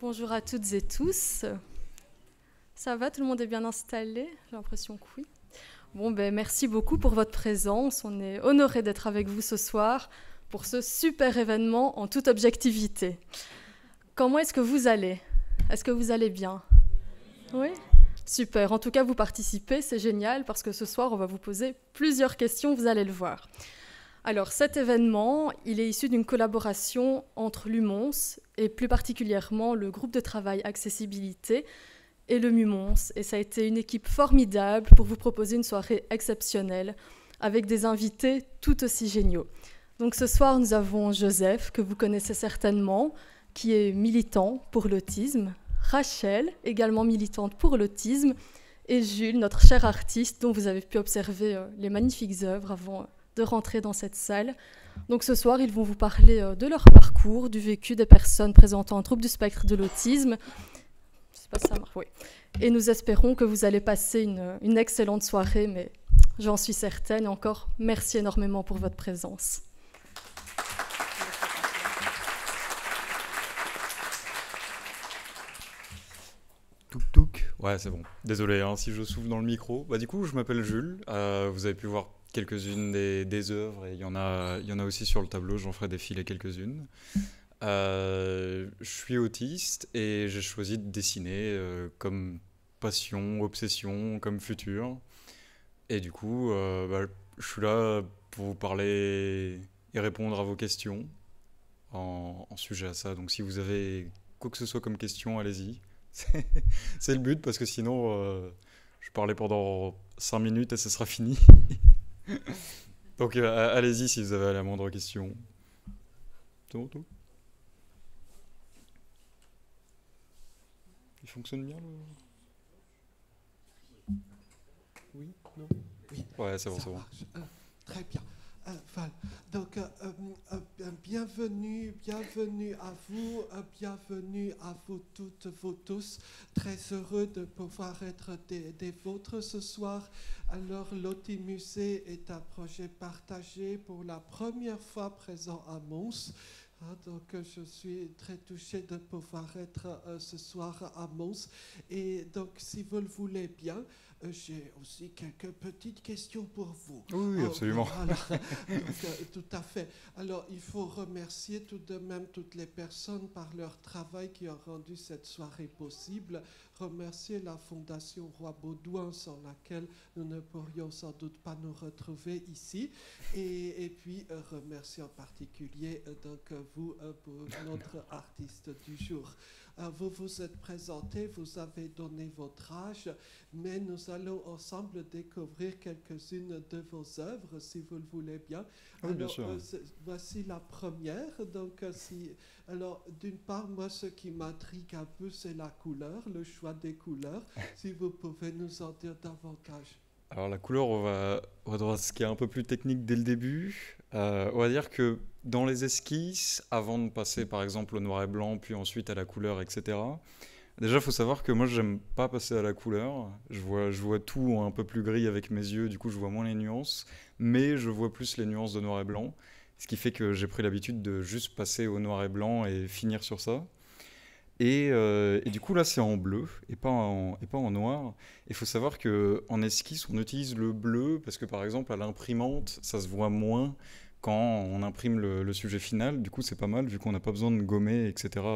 Bonjour à toutes et tous. Ça va, tout le monde est bien installé? J'ai l'impression que oui. Bon, merci beaucoup pour votre présence. On est honorés d'être avec vous ce soir pour ce super événement en toute objectivité. Comment est-ce que vous allez? Est-ce que vous allez bien? Oui? Super. En tout cas, vous participez, c'est génial parce que ce soir, on va vous poser plusieurs questions, vous allez le voir. Alors, cet événement, il est issu d'une collaboration entre l'UMONS et plus particulièrement le groupe de travail accessibilité et le MUMONS. Et ça a été une équipe formidable pour vous proposer une soirée exceptionnelle avec des invités tout aussi géniaux. Donc ce soir, nous avons Joseph, que vous connaissez certainement, qui est militant pour l'autisme, Rachel, également militante pour l'autisme, et Jules, notre cher artiste, dont vous avez pu observer les magnifiques œuvres avant de rentrer dans cette salle. Donc ce soir, ils vont vous parler de leur parcours, du vécu des personnes présentant un trouble du spectre de l'autisme. Je sais pas si ça marche, oui. Et nous espérons que vous allez passer une excellente soirée, mais j'en suis certaine. Et encore, merci énormément pour votre présence. Touk touk. Ouais, c'est bon. Désolé hein, si je souffle dans le micro. Du coup, je m'appelle Jules. Vous avez pu voir quelques-unes des œuvres et il y en a aussi sur le tableau. J'en ferai défiler quelques-unes. Je suis autiste et j'ai choisi de dessiner comme passion, obsession, comme futur. Et du coup, je suis là pour vous parler et répondre à vos questions en sujet à ça. Donc si vous avez quoi que ce soit comme question, allez-y. C'est c'est le but parce que sinon, je parlais pendant 5 minutes et ce sera fini. Donc allez-y si vous avez la moindre question. C'est bon tout? Il fonctionne bien Oui, non? Oui, Ouais, c'est bon, ça c'est bon. marche. Très bien. Voilà. Donc, bienvenue à vous, bienvenue à vous toutes, vous tous. Très heureux de pouvoir être des vôtres ce soir. Alors, l'Auti-Musée est un projet partagé pour la première fois présent à Mons. Donc, je suis très touché de pouvoir être ce soir à Mons. Et donc, si vous le voulez bien, j'ai aussi quelques petites questions pour vous. Oui, absolument. Voilà. Donc, tout à fait. Alors, il faut remercier tout de même toutes les personnes par leur travail qui ont rendu cette soirée possible. Remercier la Fondation Roi Baudouin sans laquelle nous ne pourrions sans doute pas nous retrouver ici. Et puis, remercier en particulier vous pour notre artiste du jour. Vous vous êtes présenté, vous avez donné votre âge, mais nous allons ensemble découvrir quelques-unes de vos œuvres, si vous le voulez bien. Oui, bien sûr. Voici la première. Donc, alors, d'une part, moi, ce qui m'intrigue un peu, c'est la couleur, le choix des couleurs. Si vous pouvez nous en dire davantage. Alors la couleur, on va devoir ce qui est un peu plus technique dès le début. On va dire que dans les esquisses, avant de passer par exemple au noir et blanc, puis ensuite à la couleur, etc. Déjà, il faut savoir que moi, j'aime pas passer à la couleur. Je vois tout un peu plus gris avec mes yeux, du coup, je vois moins les nuances, mais je vois plus les nuances de noir et blanc, ce qui fait que j'ai pris l'habitude de juste passer au noir et blanc et finir sur ça. Et du coup, là, c'est en bleu et pas en noir. Il faut savoir qu'en esquisse, on utilise le bleu parce que, par exemple, à l'imprimante, ça se voit moins quand on imprime le sujet final. Du coup, c'est pas mal vu qu'on n'a pas besoin de gommer, etc.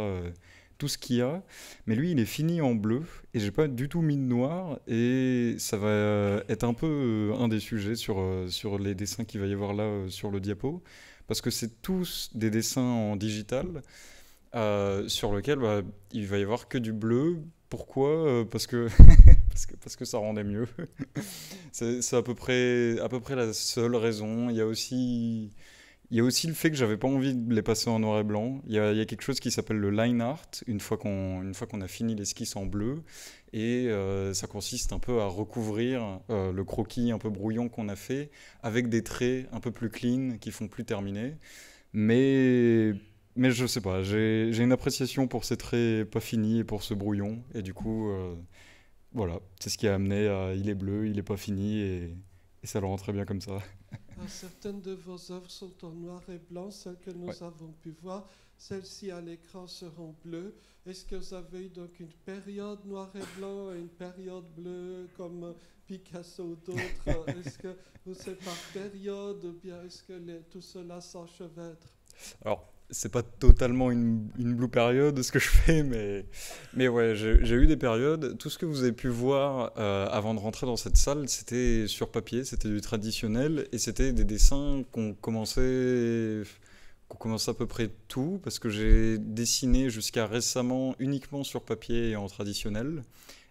Tout ce qu'il y a. Mais lui, il est fini en bleu et j'ai pas du tout mis de noir. Et ça va être un peu un des sujets sur les dessins qu'il va y avoir là sur le diapo. Parce que c'est tous des dessins en digital sur lequel il va y avoir que du bleu. Pourquoi parce que, parce que ça rendait mieux. C'est à peu près la seule raison. Il y a aussi le fait que j'avais pas envie de les passer en noir et blanc. Il y a quelque chose qui s'appelle le line art, une fois qu'on a fini l'esquisse en bleu. Et ça consiste un peu à recouvrir le croquis un peu brouillon qu'on a fait avec des traits un peu plus clean qui font plus terminer. Mais mais je sais pas, j'ai une appréciation pour ces traits pas finis et pour ce brouillon. Et du coup, voilà, c'est ce qui a amené à il est bleu, il est pas fini et ça le rend très bien comme ça. Certaines de vos œuvres sont en noir et blanc, celles que nous Ouais. avons pu voir. celles-ci à l'écran seront bleues. Est-ce que vous avez eu donc une période noir et blanc et une période bleue comme Picasso ou d'autres? Est-ce que c'est par période ou bien est-ce que tout cela s'enchevêtre? Alors, c'est pas totalement une blue période ce que je fais, mais ouais, j'ai eu des périodes. Tout ce que vous avez pu voir avant de rentrer dans cette salle, c'était sur papier, c'était du traditionnel et c'était des dessins qu'on commençait à peu près tout, parce que j'ai dessiné jusqu'à récemment uniquement sur papier et en traditionnel.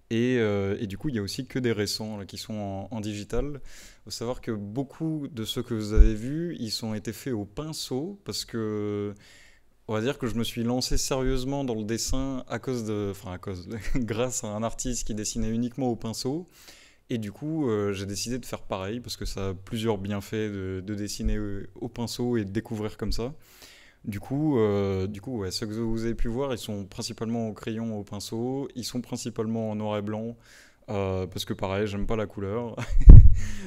Et du coup, il y a aussi que des récents là, qui sont en digital. Il faut savoir que beaucoup de ceux que vous avez vus, ils ont été faits au pinceau parce que, on va dire que je me suis lancé sérieusement dans le dessin grâce à un artiste qui dessinait uniquement au pinceau. Et du coup, j'ai décidé de faire pareil parce que ça a plusieurs bienfaits de dessiner au pinceau et de découvrir comme ça. Du coup, ouais, ceux que vous avez pu voir, ils sont principalement au crayon, au pinceau. Ils sont principalement en noir et blanc parce que pareil, j'aime pas la couleur.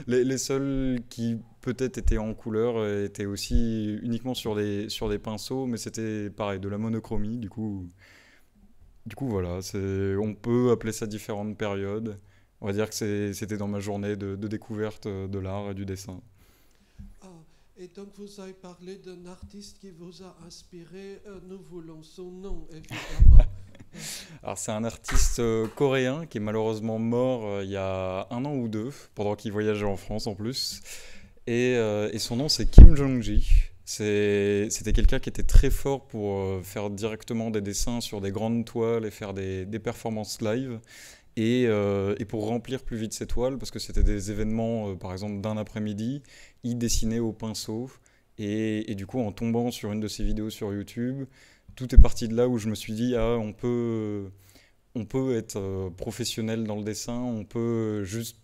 Les seuls qui peut-être étaient en couleur étaient aussi uniquement sur des pinceaux, mais c'était pareil, de la monochromie. Du coup, voilà, on peut appeler ça différentes périodes. On va dire que c'était dans ma journée de découverte de l'art et du dessin. Ah, et donc vous avez parlé d'un artiste qui vous a inspiré. Nous voulons son nom, évidemment. Alors c'est un artiste coréen qui est malheureusement mort il y a un an ou deux, pendant qu'il voyageait en France en plus. Et son nom c'est Kim Jong-ji. C'était quelqu'un qui était très fort pour faire directement des dessins sur des grandes toiles et faire des performances live. Et pour remplir plus vite ses toiles, parce que c'était des événements, par exemple, d'un après-midi, il dessinait au pinceau. Et du coup, en tombant sur une de ses vidéos sur YouTube, tout est parti de là où je me suis dit, ah, on peut être professionnel dans le dessin, on peut juste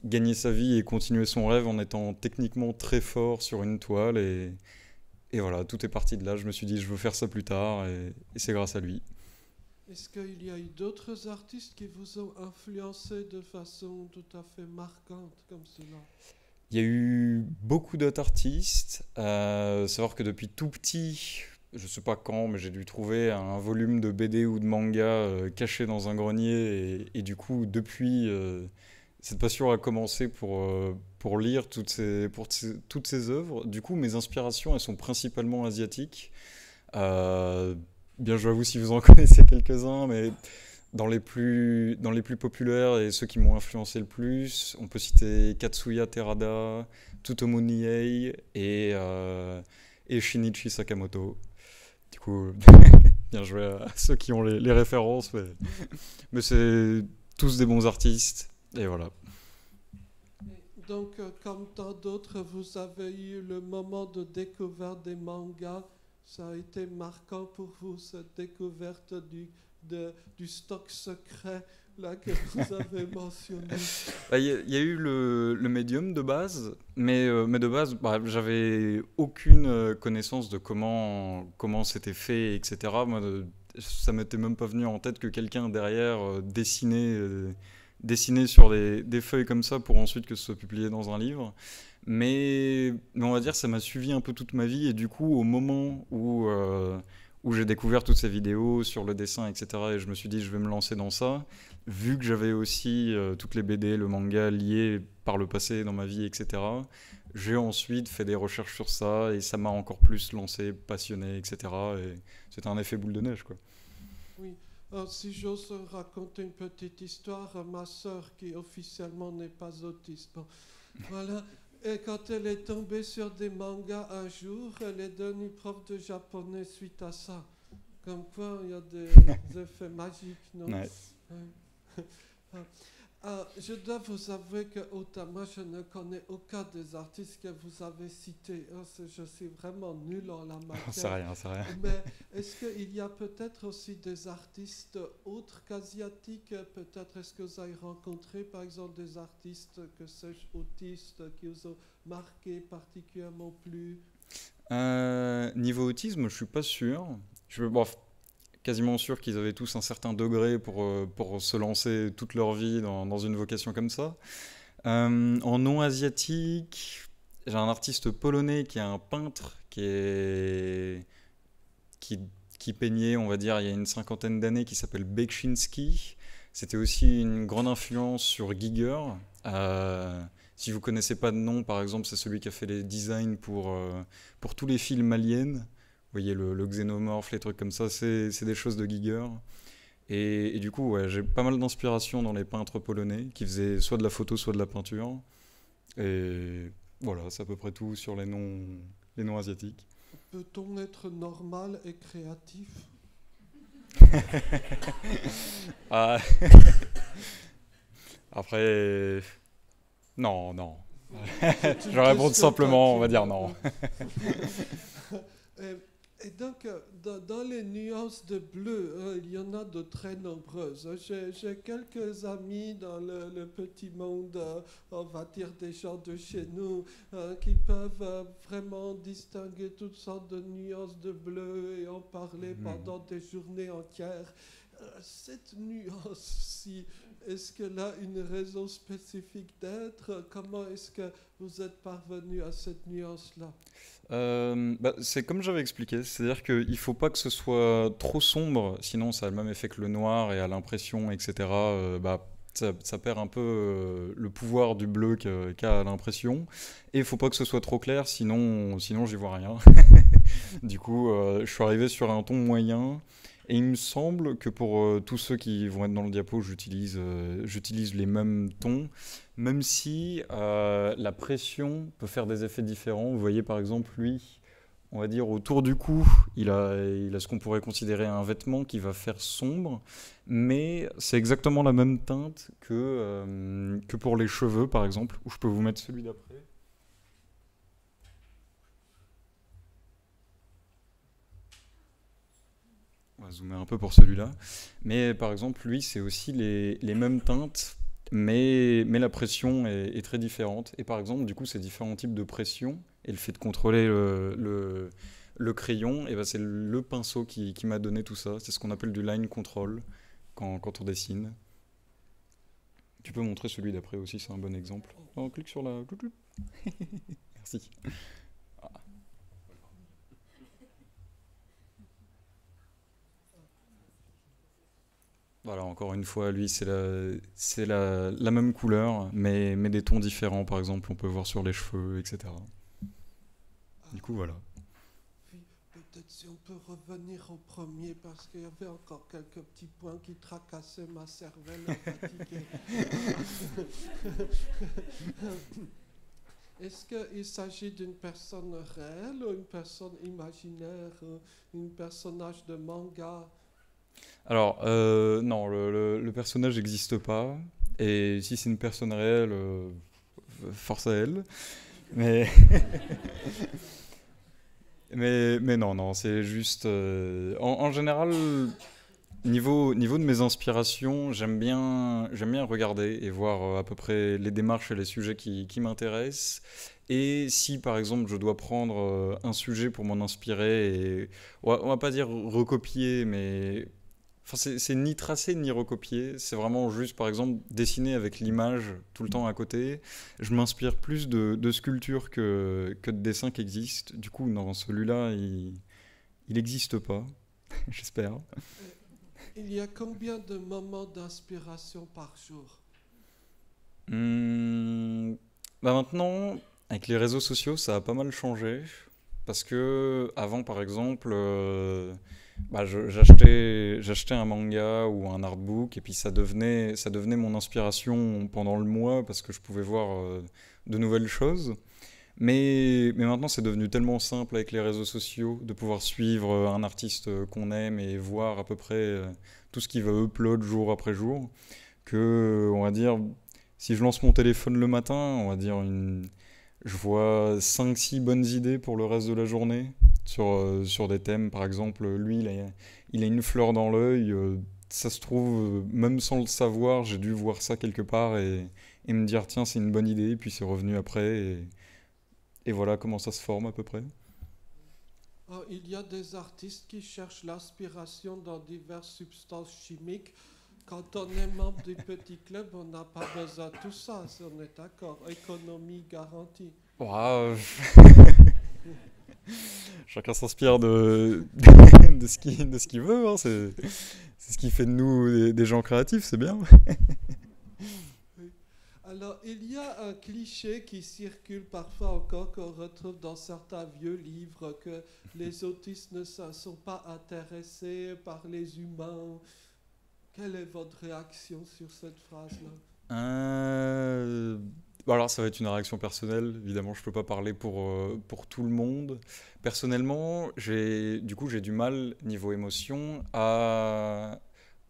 gagner sa vie et continuer son rêve en étant techniquement très fort sur une toile. Et voilà, tout est parti de là. Je me suis dit, je veux faire ça plus tard, et c'est grâce à lui. Est-ce qu'il y a eu d'autres artistes qui vous ont influencé de façon tout à fait marquante comme cela? Il y a eu beaucoup d'autres artistes. Savoir que depuis tout petit, je sais pas quand, mais j'ai dû trouver un volume de BD ou de manga caché dans un grenier. Et du coup, depuis, cette passion a commencé pour lire toutes ces œuvres. Du coup, mes inspirations, elles sont principalement asiatiques. Euh, Bien, je vous si vous en connaissez quelques-uns, mais dans les plus populaires et ceux qui m'ont influencé le plus, on peut citer Katsuya Terada, Tsutomu Nihei et Shinichi Sakamoto. Du coup, bien joué à ceux qui ont les références, mais c'est tous des bons artistes, et voilà. Donc, comme tant d'autres, vous avez eu le moment de découverte des mangas. Ça a été marquant pour vous, cette découverte du stock secret là, que vous avez mentionné. Il y a eu le médium de base, mais de base, j'avais aucune connaissance de comment c'était fait, etc. Moi, ça m'était même pas venu en tête que quelqu'un derrière dessinait sur des feuilles comme ça pour ensuite que ce soit publié dans un livre. Mais on va dire ça m'a suivi un peu toute ma vie et du coup au moment où j'ai découvert toutes ces vidéos sur le dessin, etc. et je me suis dit je vais me lancer dans ça, vu que j'avais aussi toutes les BD, le manga liés par le passé dans ma vie, etc. J'ai ensuite fait des recherches sur ça et ça m'a encore plus lancé, passionné, etc. Et c'était un effet boule de neige, quoi. Oui. Alors, si j'ose raconter une petite histoire, ma sœur qui officiellement n'est pas autiste. Bon, voilà. Et quand elle est tombée sur des mangas un jour, elle est devenue prof de japonais suite à ça. Comme quoi, il y a des effets magiques, non? Ouais. Je dois vous avouer que moi, je ne connais aucun des artistes que vous avez cités. Je suis vraiment nul en la matière. C'est rien, c'est rien. Mais est-ce qu'il y a peut-être aussi des artistes autres qu'asiatiques? Peut-être est-ce que vous avez rencontré, par exemple, des artistes, que sais-je, autistes, qui vous ont marqué particulièrement plus? Niveau autisme, je suis pas sûr. Bon, quasiment sûr qu'ils avaient tous un certain degré pour se lancer toute leur vie dans une vocation comme ça. En non asiatique, j'ai un artiste polonais qui est un peintre qui qui peignait, on va dire, il y a une cinquantaine d'années, qui s'appelle Bekchinski. C'était aussi une grande influence sur Giger. Si vous connaissez pas de nom, par exemple, c'est celui qui a fait les designs pour tous les films aliens. Vous voyez, le xénomorphe, les trucs comme ça, c'est des choses de Giger. Et du coup, ouais, j'ai pas mal d'inspiration dans les peintres polonais qui faisaient soit de la photo, soit de la peinture. Et voilà, c'est à peu près tout sur les noms asiatiques. Peut-on être normal et créatif? Ah, après, non, non. Je réponds simplement, on va dire non. Et donc, dans les nuances de bleu, il y en a de très nombreuses. J'ai quelques amis dans le petit monde, on va dire des gens de chez nous, qui peuvent vraiment distinguer toutes sortes de nuances de bleu et en parler pendant des journées entières. Cette nuance-ci, est-ce qu'elle a une raison spécifique d'être? Comment est-ce que vous êtes parvenu à cette nuance-là? C'est comme j'avais expliqué, c'est-à-dire qu'il ne faut pas que ce soit trop sombre, sinon ça a le même effet que le noir et à l'impression, etc. Ça perd un peu le pouvoir du bleu qu'a l'impression. Et il ne faut pas que ce soit trop clair, sinon j'y vois rien. Du coup, je suis arrivé sur un ton moyen. Et il me semble que pour tous ceux qui vont être dans le diapo, j'utilise les mêmes tons, même si la pression peut faire des effets différents. Vous voyez par exemple lui, on va dire autour du cou, il a ce qu'on pourrait considérer un vêtement qui va faire sombre, mais c'est exactement la même teinte que pour les cheveux par exemple, où je peux vous mettre celui d'après. On va zoomer un peu pour celui-là. Mais par exemple, lui, c'est aussi les mêmes teintes, mais la pression est très différente. Et par exemple, du coup, ces différents types de pression et le fait de contrôler le crayon, et ben c'est le pinceau qui m'a donné tout ça. C'est ce qu'on appelle du line control quand on dessine. Tu peux montrer celui d'après aussi, c'est un bon exemple. On clique sur la... Merci. Voilà, encore une fois, lui, c'est la même couleur, mais des tons différents, par exemple, on peut voir sur les cheveux, etc. Du coup, voilà. Oui, peut-être si on peut revenir au premier, parce qu'il y avait encore quelques petits points qui tracassaient ma cervelle fatiguée. Est-ce qu'il s'agit d'une personne réelle ou une personne imaginaire, un personnage de manga? Alors, non, le personnage n'existe pas, et si c'est une personne réelle, force à elle. Mais, mais non, c'est juste... en général, niveau de mes inspirations, j'aime bien regarder et voir à peu près les démarches et les sujets qui m'intéressent. Et si, par exemple, je dois prendre un sujet pour m'en inspirer, et on va pas dire recopier, mais... Enfin, c'est ni tracé ni recopié, c'est vraiment juste, par exemple, dessiner avec l'image tout le temps à côté. Je m'inspire plus de sculptures que de dessins qui existent. Du coup, non, celui-là, il n'existe pas, j'espère. Il y a combien de moments d'inspiration par jour? Maintenant, avec les réseaux sociaux, ça a pas mal changé. Parce que avant, par exemple, j'achetais un manga ou un artbook et puis ça devenait mon inspiration pendant le mois parce que je pouvais voir de nouvelles choses. Mais maintenant, c'est devenu tellement simple avec les réseaux sociaux de pouvoir suivre un artiste qu'on aime et voir à peu près tout ce qu'il va upload jour après jour que, on va dire, si je lance mon téléphone le matin, on va dire je vois 5-6 bonnes idées pour le reste de la journée sur des thèmes. Par exemple, lui, il a une fleur dans l'œil. Ça se trouve, même sans le savoir, j'ai dû voir ça quelque part et me dire, tiens, c'est une bonne idée. Puis c'est revenu après. Et voilà comment ça se forme à peu près. Il y a des artistes qui cherchent l'inspiration dans diverses substances chimiques. Quand on est membre du petit club, on n'a pas besoin de tout ça, si on est d'accord. Économie garantie. Wow. Chacun s'inspire de ce qu'il veut, hein, c'est ce qui fait de nous des gens créatifs, c'est bien. Oui. Alors, il y a un cliché qui circule parfois encore, qu'on retrouve dans certains vieux livres, que les autistes ne sont pas intéressés par les humains. Quelle est votre réaction sur cette phrase-là? Euh, bon, alors ça va être une réaction personnelle, évidemment je peux pas parler pour tout le monde. Personnellement, j'ai du mal niveau émotion à,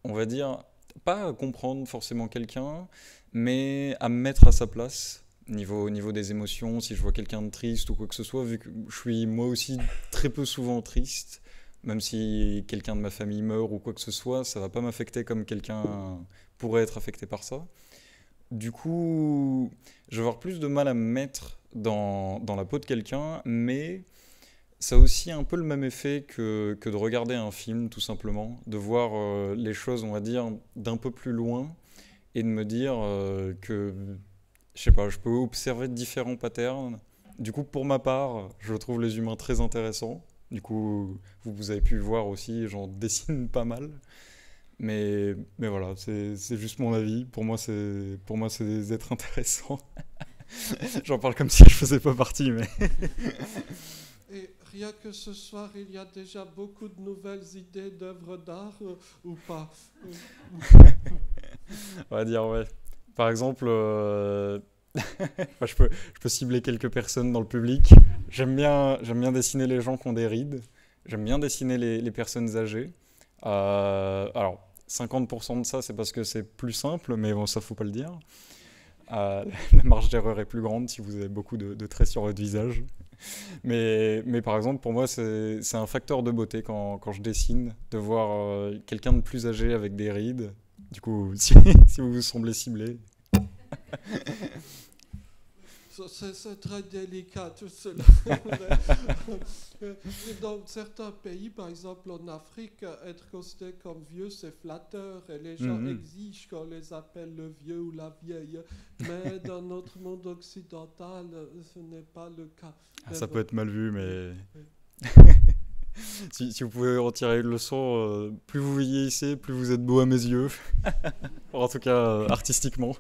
on va dire, pas à comprendre forcément quelqu'un, mais à me mettre à sa place. Niveau des émotions, si je vois quelqu'un de triste ou quoi que ce soit, vu que je suis moi aussi très peu souvent triste, même si quelqu'un de ma famille meurt ou quoi que ce soit, ça va pas m'affecter comme quelqu'un pourrait être affecté par ça. Du coup, je vais avoir plus de mal à me mettre dans la peau de quelqu'un, mais ça a aussi un peu le même effet que de regarder un film, tout simplement, de voir les choses, on va dire, d'un peu plus loin, et de me dire que, je sais pas, je peux observer différents patterns. Du coup, pour ma part, je trouve les humains très intéressants. Du coup, vous avez pu voir aussi, j'en dessine pas mal. Mais voilà, c'est juste mon avis. Pour moi, c'est des êtres intéressants. J'en parle comme si je faisais pas partie, mais Et rien que ce soir, il y a déjà beaucoup de nouvelles idées d'œuvres d'art ou pas? on va dire ouais. Par exemple, enfin, je peux cibler quelques personnes dans le public. J'aime bien dessiner les gens qui ont des rides. J'aime bien dessiner les personnes âgées. Alors, 50% de ça, c'est parce que c'est plus simple, mais bon, ça faut pas le dire. Euh, la marge d'erreur est plus grande si vous avez beaucoup de traits sur votre visage. Mais par exemple, pour moi, c'est un facteur de beauté quand je dessine, de voir quelqu'un de plus âgé avec des rides. Du coup, si vous vous semblez ciblé. C'est très délicat tout cela. Dans certains pays, par exemple en Afrique, être considéré comme vieux, c'est flatteur et les gens Mhm. exigent qu'on les appelle le vieux ou la vieille. Mais dans notre monde occidental, ce n'est pas le cas. Ah, Mais ça peut bon. être mal vu, Oui, mais oui. si vous pouvez retirer une leçon, plus vous vieillissez, plus vous êtes beau à mes yeux. En tout cas, artistiquement.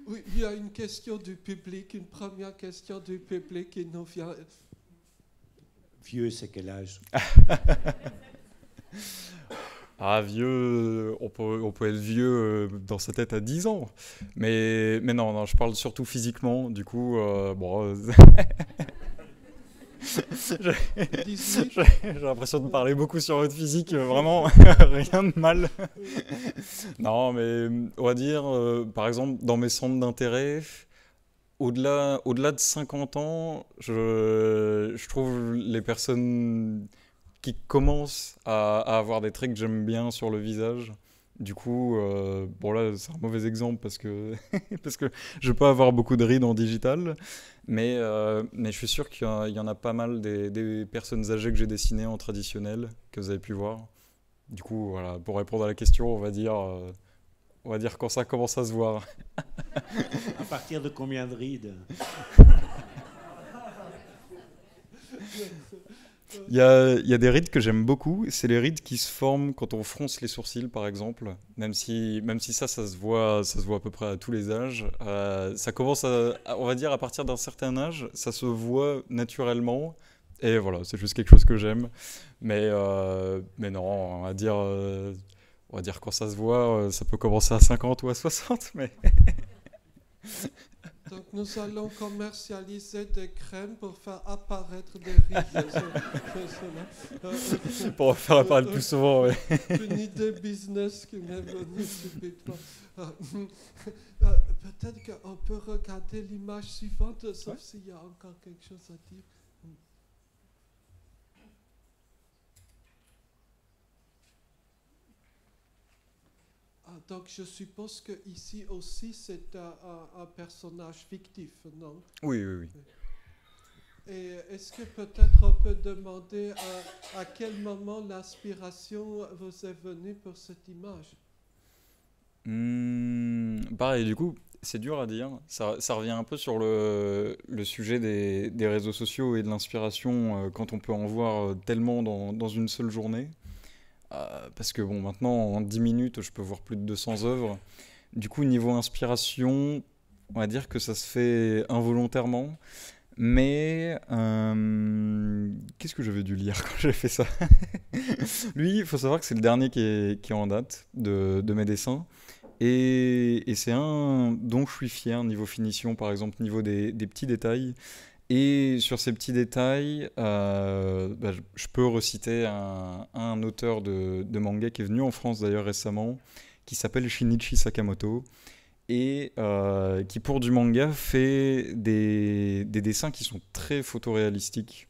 Oui, il y a une question du public, une première question du public qui nous vient. Vieux, c'est quel âge? Ah, vieux, on peut être vieux dans sa tête à 10 ans. Mais non, non, je parle surtout physiquement. Du coup, bon, j'ai 18. j'ai l'impression de parler beaucoup sur votre physique. Vraiment, rien de mal. Non, mais on va dire, par exemple, dans mes centres d'intérêt, au-delà de 50 ans, je trouve les personnes qui commencent à avoir des traits que j'aime bien sur le visage. Du coup, bon là, c'est un mauvais exemple parce que, parce que je peux avoir beaucoup de rides en digital, mais je suis sûr qu'il y en a pas mal des personnes âgées que j'ai dessinées en traditionnel, que vous avez pu voir. Du coup, voilà, pour répondre à la question, on va dire quand ça commence à se voir. À partir de combien de rides? Il y a des rides que j'aime beaucoup, c'est les rides qui se forment quand on fronce les sourcils par exemple, même si ça ça se voit à peu près à tous les âges. Ça commence on va dire à partir d'un certain âge, ça se voit naturellement, et voilà, c'est juste quelque chose que j'aime. Mais non, on va dire quand ça se voit, ça peut commencer à 50 ou à 60, mais Donc nous allons commercialiser des crèmes pour faire apparaître des rides. pour en faire apparaître plus souvent, ouais. Une idée business qui m'est venue subitement. Peut-être qu'on peut regarder l'image suivante, sauf Ouais. s'il y a encore quelque chose à dire. Donc je suppose que ici aussi c'est un personnage fictif, non? Oui, oui, oui. Et est-ce que peut-être on peut demander à quel moment l'inspiration vous est venue pour cette image? Pareil, du coup, C'est dur à dire. Ça revient un peu sur le sujet des réseaux sociaux et de l'inspiration quand on peut en voir tellement dans une seule journée. Parce que bon, maintenant, en 10 minutes, je peux voir plus de 200 œuvres. Du coup, niveau inspiration, on va dire que ça se fait involontairement. Mais qu'est-ce que j'avais dû lire quand j'ai fait ça? Lui, il faut savoir que c'est le dernier qui est en date de mes dessins. Et c'est un dont je suis fier niveau finition, par exemple, niveau des petits détails. Et sur ces petits détails, bah, je peux reciter un auteur de manga qui est venu en France d'ailleurs récemment, qui s'appelle Shinichi Sakamoto, et qui pour du manga fait des dessins qui sont très photoréalistiques.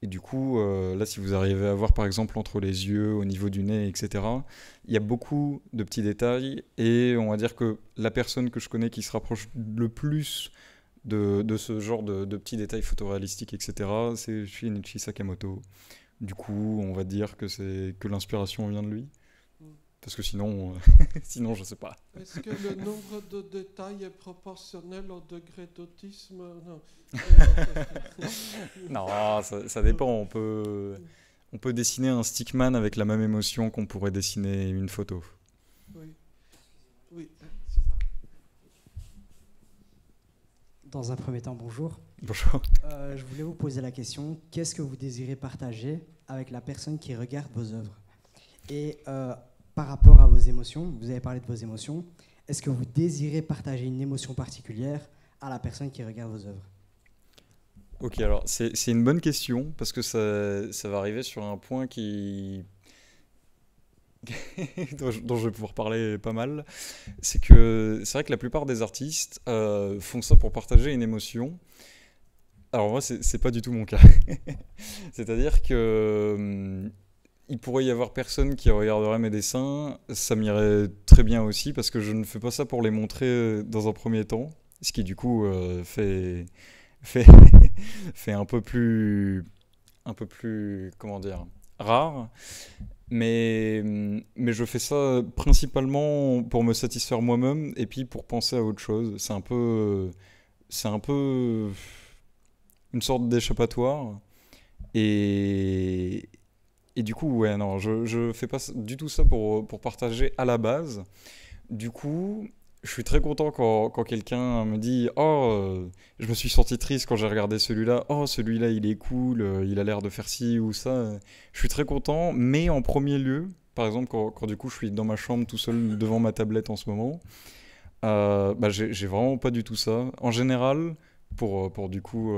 Et du coup, là, si vous arrivez à voir par exemple entre les yeux, au niveau du nez, etc., il y a beaucoup de petits détails. Et on va dire que la personne que je connais qui se rapproche le plus de ce genre de petits détails photoréalistiques, etc., c'est Shinichi Sakamoto. Du coup, on va dire que l'inspiration vient de lui. Parce que sinon, sinon je sais pas. Est-ce que le nombre de détails est proportionnel au degré d'autisme? Non. Non, ça dépend. On peut dessiner un stickman avec la même émotion qu'on pourrait dessiner une photo. Oui, oui, c'est ça. Dans un premier temps, bonjour. Bonjour. Je voulais vous poser la question, qu'est-ce que vous désirez partager avec la personne qui regarde vos œuvres? Et par rapport à vos émotions, vous avez parlé de vos émotions, est-ce que vous désirez partager une émotion particulière à la personne qui regarde vos œuvres? Ok, alors c'est une bonne question parce que ça va arriver sur un point dont je vais pouvoir parler pas mal. C'est vrai que la plupart des artistes font ça pour partager une émotion. Alors moi, c'est pas du tout mon cas. C'est-à-dire que il pourrait y avoir personne qui regarderait mes dessins, ça m'irait très bien aussi parce que je ne fais pas ça pour les montrer dans un premier temps, ce qui du coup fait, fait un peu plus, comment dire, rare. Mais je fais ça principalement pour me satisfaire moi-même et puis pour penser à autre chose. C'est un peu une sorte d'échappatoire. Et, et du coup, ouais, non, je fais pas du tout ça pour partager à la base. Du coup, je suis très content quand quelqu'un me dit «Oh, je me suis senti triste quand j'ai regardé celui-là. Oh, celui-là, il est cool, il a l'air de faire ci ou ça.» Je suis très content, mais en premier lieu, par exemple, quand du coup je suis dans ma chambre tout seul devant ma tablette en ce moment, bah, j'ai vraiment pas du tout ça. En général, pour du coup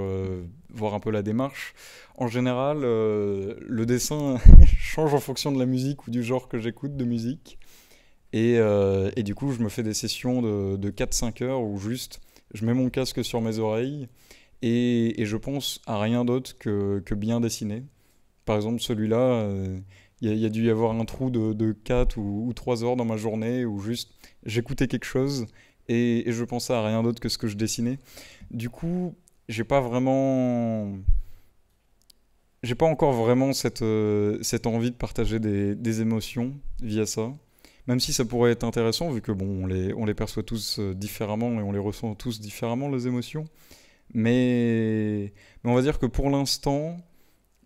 voir un peu la démarche, en général, le dessin change en fonction de la musique ou du genre que j'écoute de musique. Et du coup, je me fais des sessions de 4-5 heures où juste je mets mon casque sur mes oreilles et je pense à rien d'autre que bien dessiner. Par exemple, celui-là, il y a dû y avoir un trou de 4 ou 3 heures dans ma journée où juste j'écoutais quelque chose et je pensais à rien d'autre que ce que je dessinais. Du coup, j'ai pas vraiment. J'ai pas encore vraiment cette envie de partager des émotions via ça. Même si ça pourrait être intéressant, vu que bon, on les perçoit tous différemment et on les ressent tous différemment, les émotions. Mais on va dire que pour l'instant,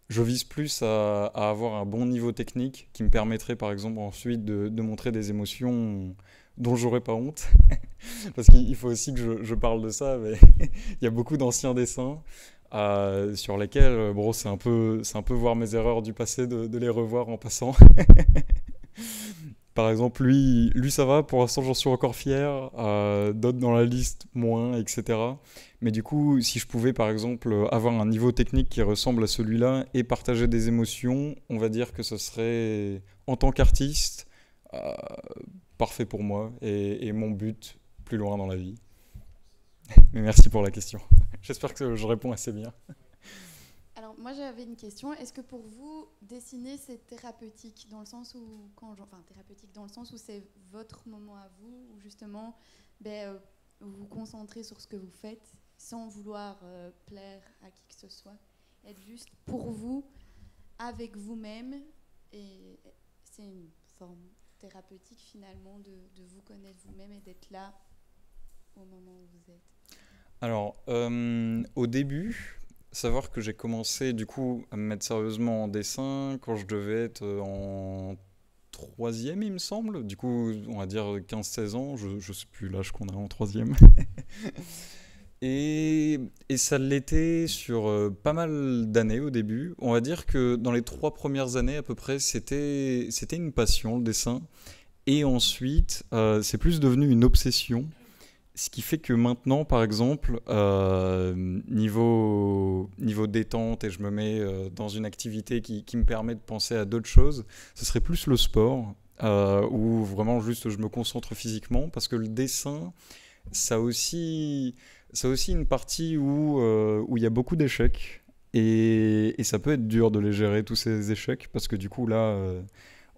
je vise plus à avoir un bon niveau technique qui me permettrait par exemple ensuite de montrer des émotions dont j'aurais pas honte. Parce qu'il faut aussi que je parle de ça, mais il y a beaucoup d'anciens dessins sur lesquels, bon, c'est un peu voir mes erreurs du passé, de les revoir en passant. Par exemple, lui ça va, pour l'instant j'en suis encore fier, d'autres dans la liste moins, etc. Mais du coup, si je pouvais par exemple avoir un niveau technique qui ressemble à celui-là et partager des émotions, on va dire que ce serait, en tant qu'artiste, parfait pour moi et mon but plus loin dans la vie. Mais merci pour la question. J'espère que je réponds assez bien. Alors moi j'avais une question. Est-ce que pour vous dessiner c'est thérapeutique dans le sens où thérapeutique dans le sens où c'est votre moment à vous où justement vous vous concentrez sur ce que vous faites sans vouloir plaire à qui que ce soit, être juste pour vous avec vous-même et c'est une forme thérapeutique finalement de vous connaître vous-même et d'être là au moment où vous êtes? Alors, au début, savoir que j'ai commencé du coup à me mettre sérieusement en dessin quand je devais être en troisième, il me semble. Du coup, on va dire 15-16 ans, je sais plus l'âge qu'on a en troisième. Et ça l'était sur pas mal d'années au début. On va dire que dans les 3 premières années à peu près, c'était une passion, le dessin. Et ensuite, c'est plus devenu une obsession. Ce qui fait que maintenant, par exemple, niveau détente et je me mets dans une activité qui me permet de penser à d'autres choses, ce serait plus le sport, où vraiment juste je me concentre physiquement, parce que le dessin, ça a aussi une partie où il y a beaucoup d'échecs, et ça peut être dur de les gérer, tous ces échecs, parce que du coup, là,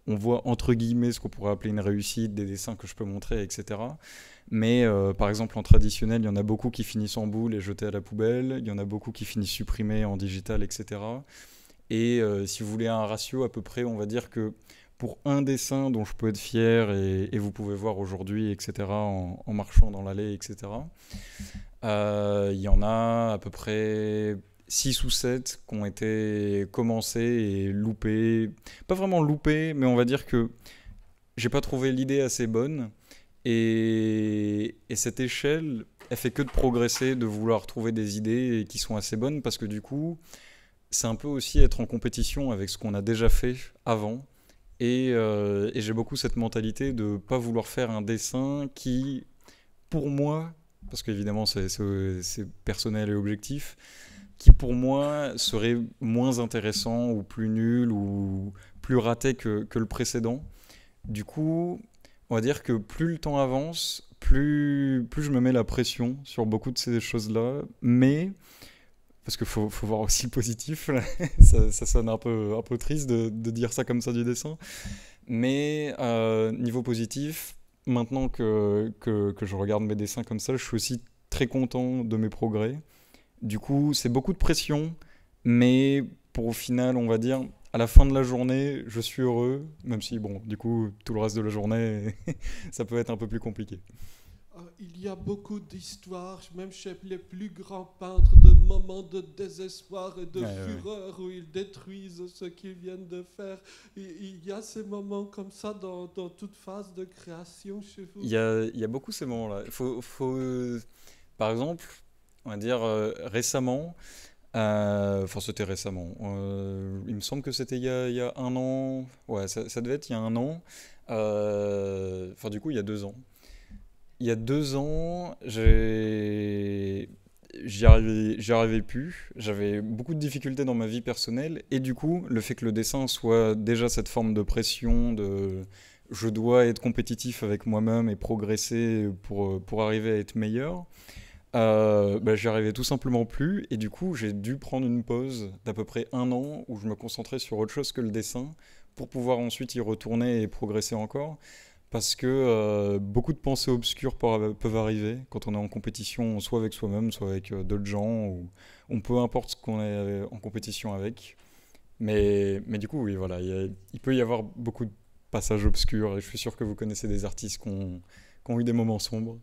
on voit entre guillemets ce qu'on pourrait appeler une réussite, des dessins que je peux montrer, etc. Mais par exemple en traditionnel, il y en a beaucoup qui finissent en boule et jetés à la poubelle, il y en a beaucoup qui finissent supprimés en digital, etc. Et si vous voulez un ratio à peu près, on va dire que pour un dessin dont je peux être fier, et vous pouvez voir aujourd'hui, etc., en marchant dans l'allée, etc., il y en a à peu près 6 ou 7 qui ont été commencés et loupés. Pas vraiment loupés, mais on va dire que j'ai pas trouvé l'idée assez bonne. Et cette échelle, elle fait que de progresser, de vouloir trouver des idées qui sont assez bonnes, parce que du coup, c'est un peu aussi être en compétition avec ce qu'on a déjà fait avant. Et j'ai beaucoup cette mentalité de ne pas vouloir faire un dessin qui, pour moi, parce qu'évidemment c'est personnel et objectif, qui pour moi serait moins intéressant ou plus nul ou plus raté que le précédent. Du coup, on va dire que plus le temps avance, plus je me mets la pression sur beaucoup de ces choses-là, mais parce qu'il faut voir aussi le positif, ça sonne un peu triste de dire ça comme ça du dessin, mais niveau positif, maintenant que je regarde mes dessins comme ça, je suis aussi très content de mes progrès. Du coup, c'est beaucoup de pression, mais pour au final, on va dire, à la fin de la journée, je suis heureux, même si, bon, du coup, tout le reste de la journée, ça peut être un peu plus compliqué. Il y a beaucoup d'histoires, même chez les plus grands peintres, de moments de désespoir et de fureur où ils détruisent ce qu'ils viennent de faire. Il y a ces moments comme ça dans toute phase de création chez vous? Il y a beaucoup ces moments-là. Par exemple, on va dire récemment, enfin c'était récemment, il me semble que c'était il y a un an, ouais, ça devait être il y a un an, enfin du coup il y a 2 ans. Il y a 2 ans, j'y arrivais plus, j'avais beaucoup de difficultés dans ma vie personnelle, et du coup le fait que le dessin soit déjà cette forme de pression, de je dois être compétitif avec moi-même et progresser pour arriver à être meilleur, j'y arrivais tout simplement plus, et du coup j'ai dû prendre une pause d'à peu près 1 an où je me concentrais sur autre chose que le dessin pour pouvoir ensuite y retourner et progresser encore, parce que beaucoup de pensées obscures peuvent arriver quand on est en compétition, soit avec soi-même, soit avec d'autres gens, ou peu importe ce qu'on est en compétition avec. Mais du coup, oui, voilà, il peut y avoir beaucoup de passages obscurs, et je suis sûr que vous connaissez des artistes qui ont eu des moments sombres.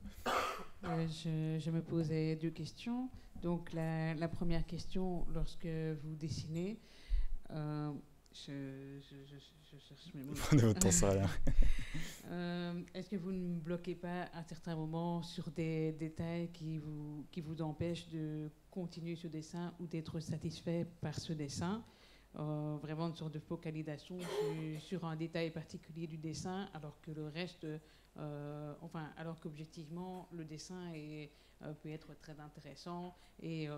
Je me posais 2 questions. Donc la première question, lorsque vous dessinez, je cherche mes mots. Prenez votre temps, ça va. Est-ce que vous ne bloquez pas à certains moments sur des détails qui vous empêchent de continuer ce dessin ou d'être satisfait par ce dessin? Vraiment une sorte de focalisation sur un détail particulier du dessin, alors que le reste, alors qu'objectivement le dessin peut être très intéressant et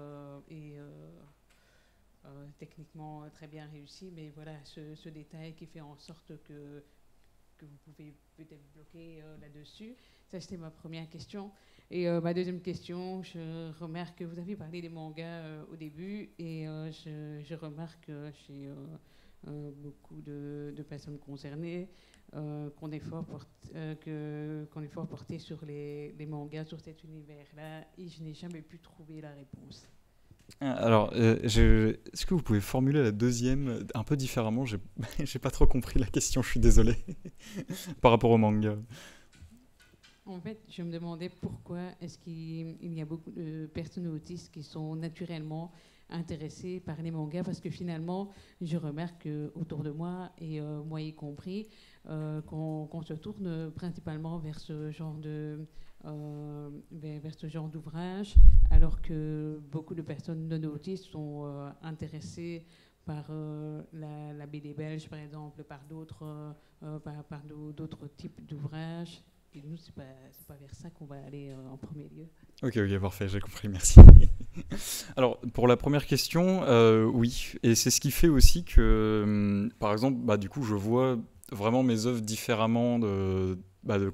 techniquement très bien réussi, mais voilà, ce détail qui fait en sorte que vous pouvez peut-être bloquer là-dessus. Ça, c'était ma première question. Et ma deuxième question, je remarque que vous avez parlé des mangas au début, et je remarque chez beaucoup de personnes concernées qu'on est fort porté sur les mangas, sur cet univers-là, et je n'ai jamais pu trouver la réponse. Alors, est-ce que vous pouvez formuler la deuxième un peu différemment? J'ai pas trop compris la question, je suis désolé. Par rapport au manga. En fait, je me demandais pourquoi est-ce qu'il y a beaucoup de personnes autistes qui sont naturellement intéressées par les mangas, parce que finalement, je remarque autour de moi, et moi y compris, qu'on se tourne principalement vers ce genre vers ce genre d'ouvrage, alors que beaucoup de personnes non autistes sont intéressées par la BD belge, par exemple, par d'autres types d'ouvrages. Et nous, c'est pas vers ça qu'on va aller en premier lieu. Ok, parfait, j'ai compris, merci. Alors, pour la première question, oui. Et c'est ce qui fait aussi que, par exemple, du coup, je vois vraiment mes œuvres différemment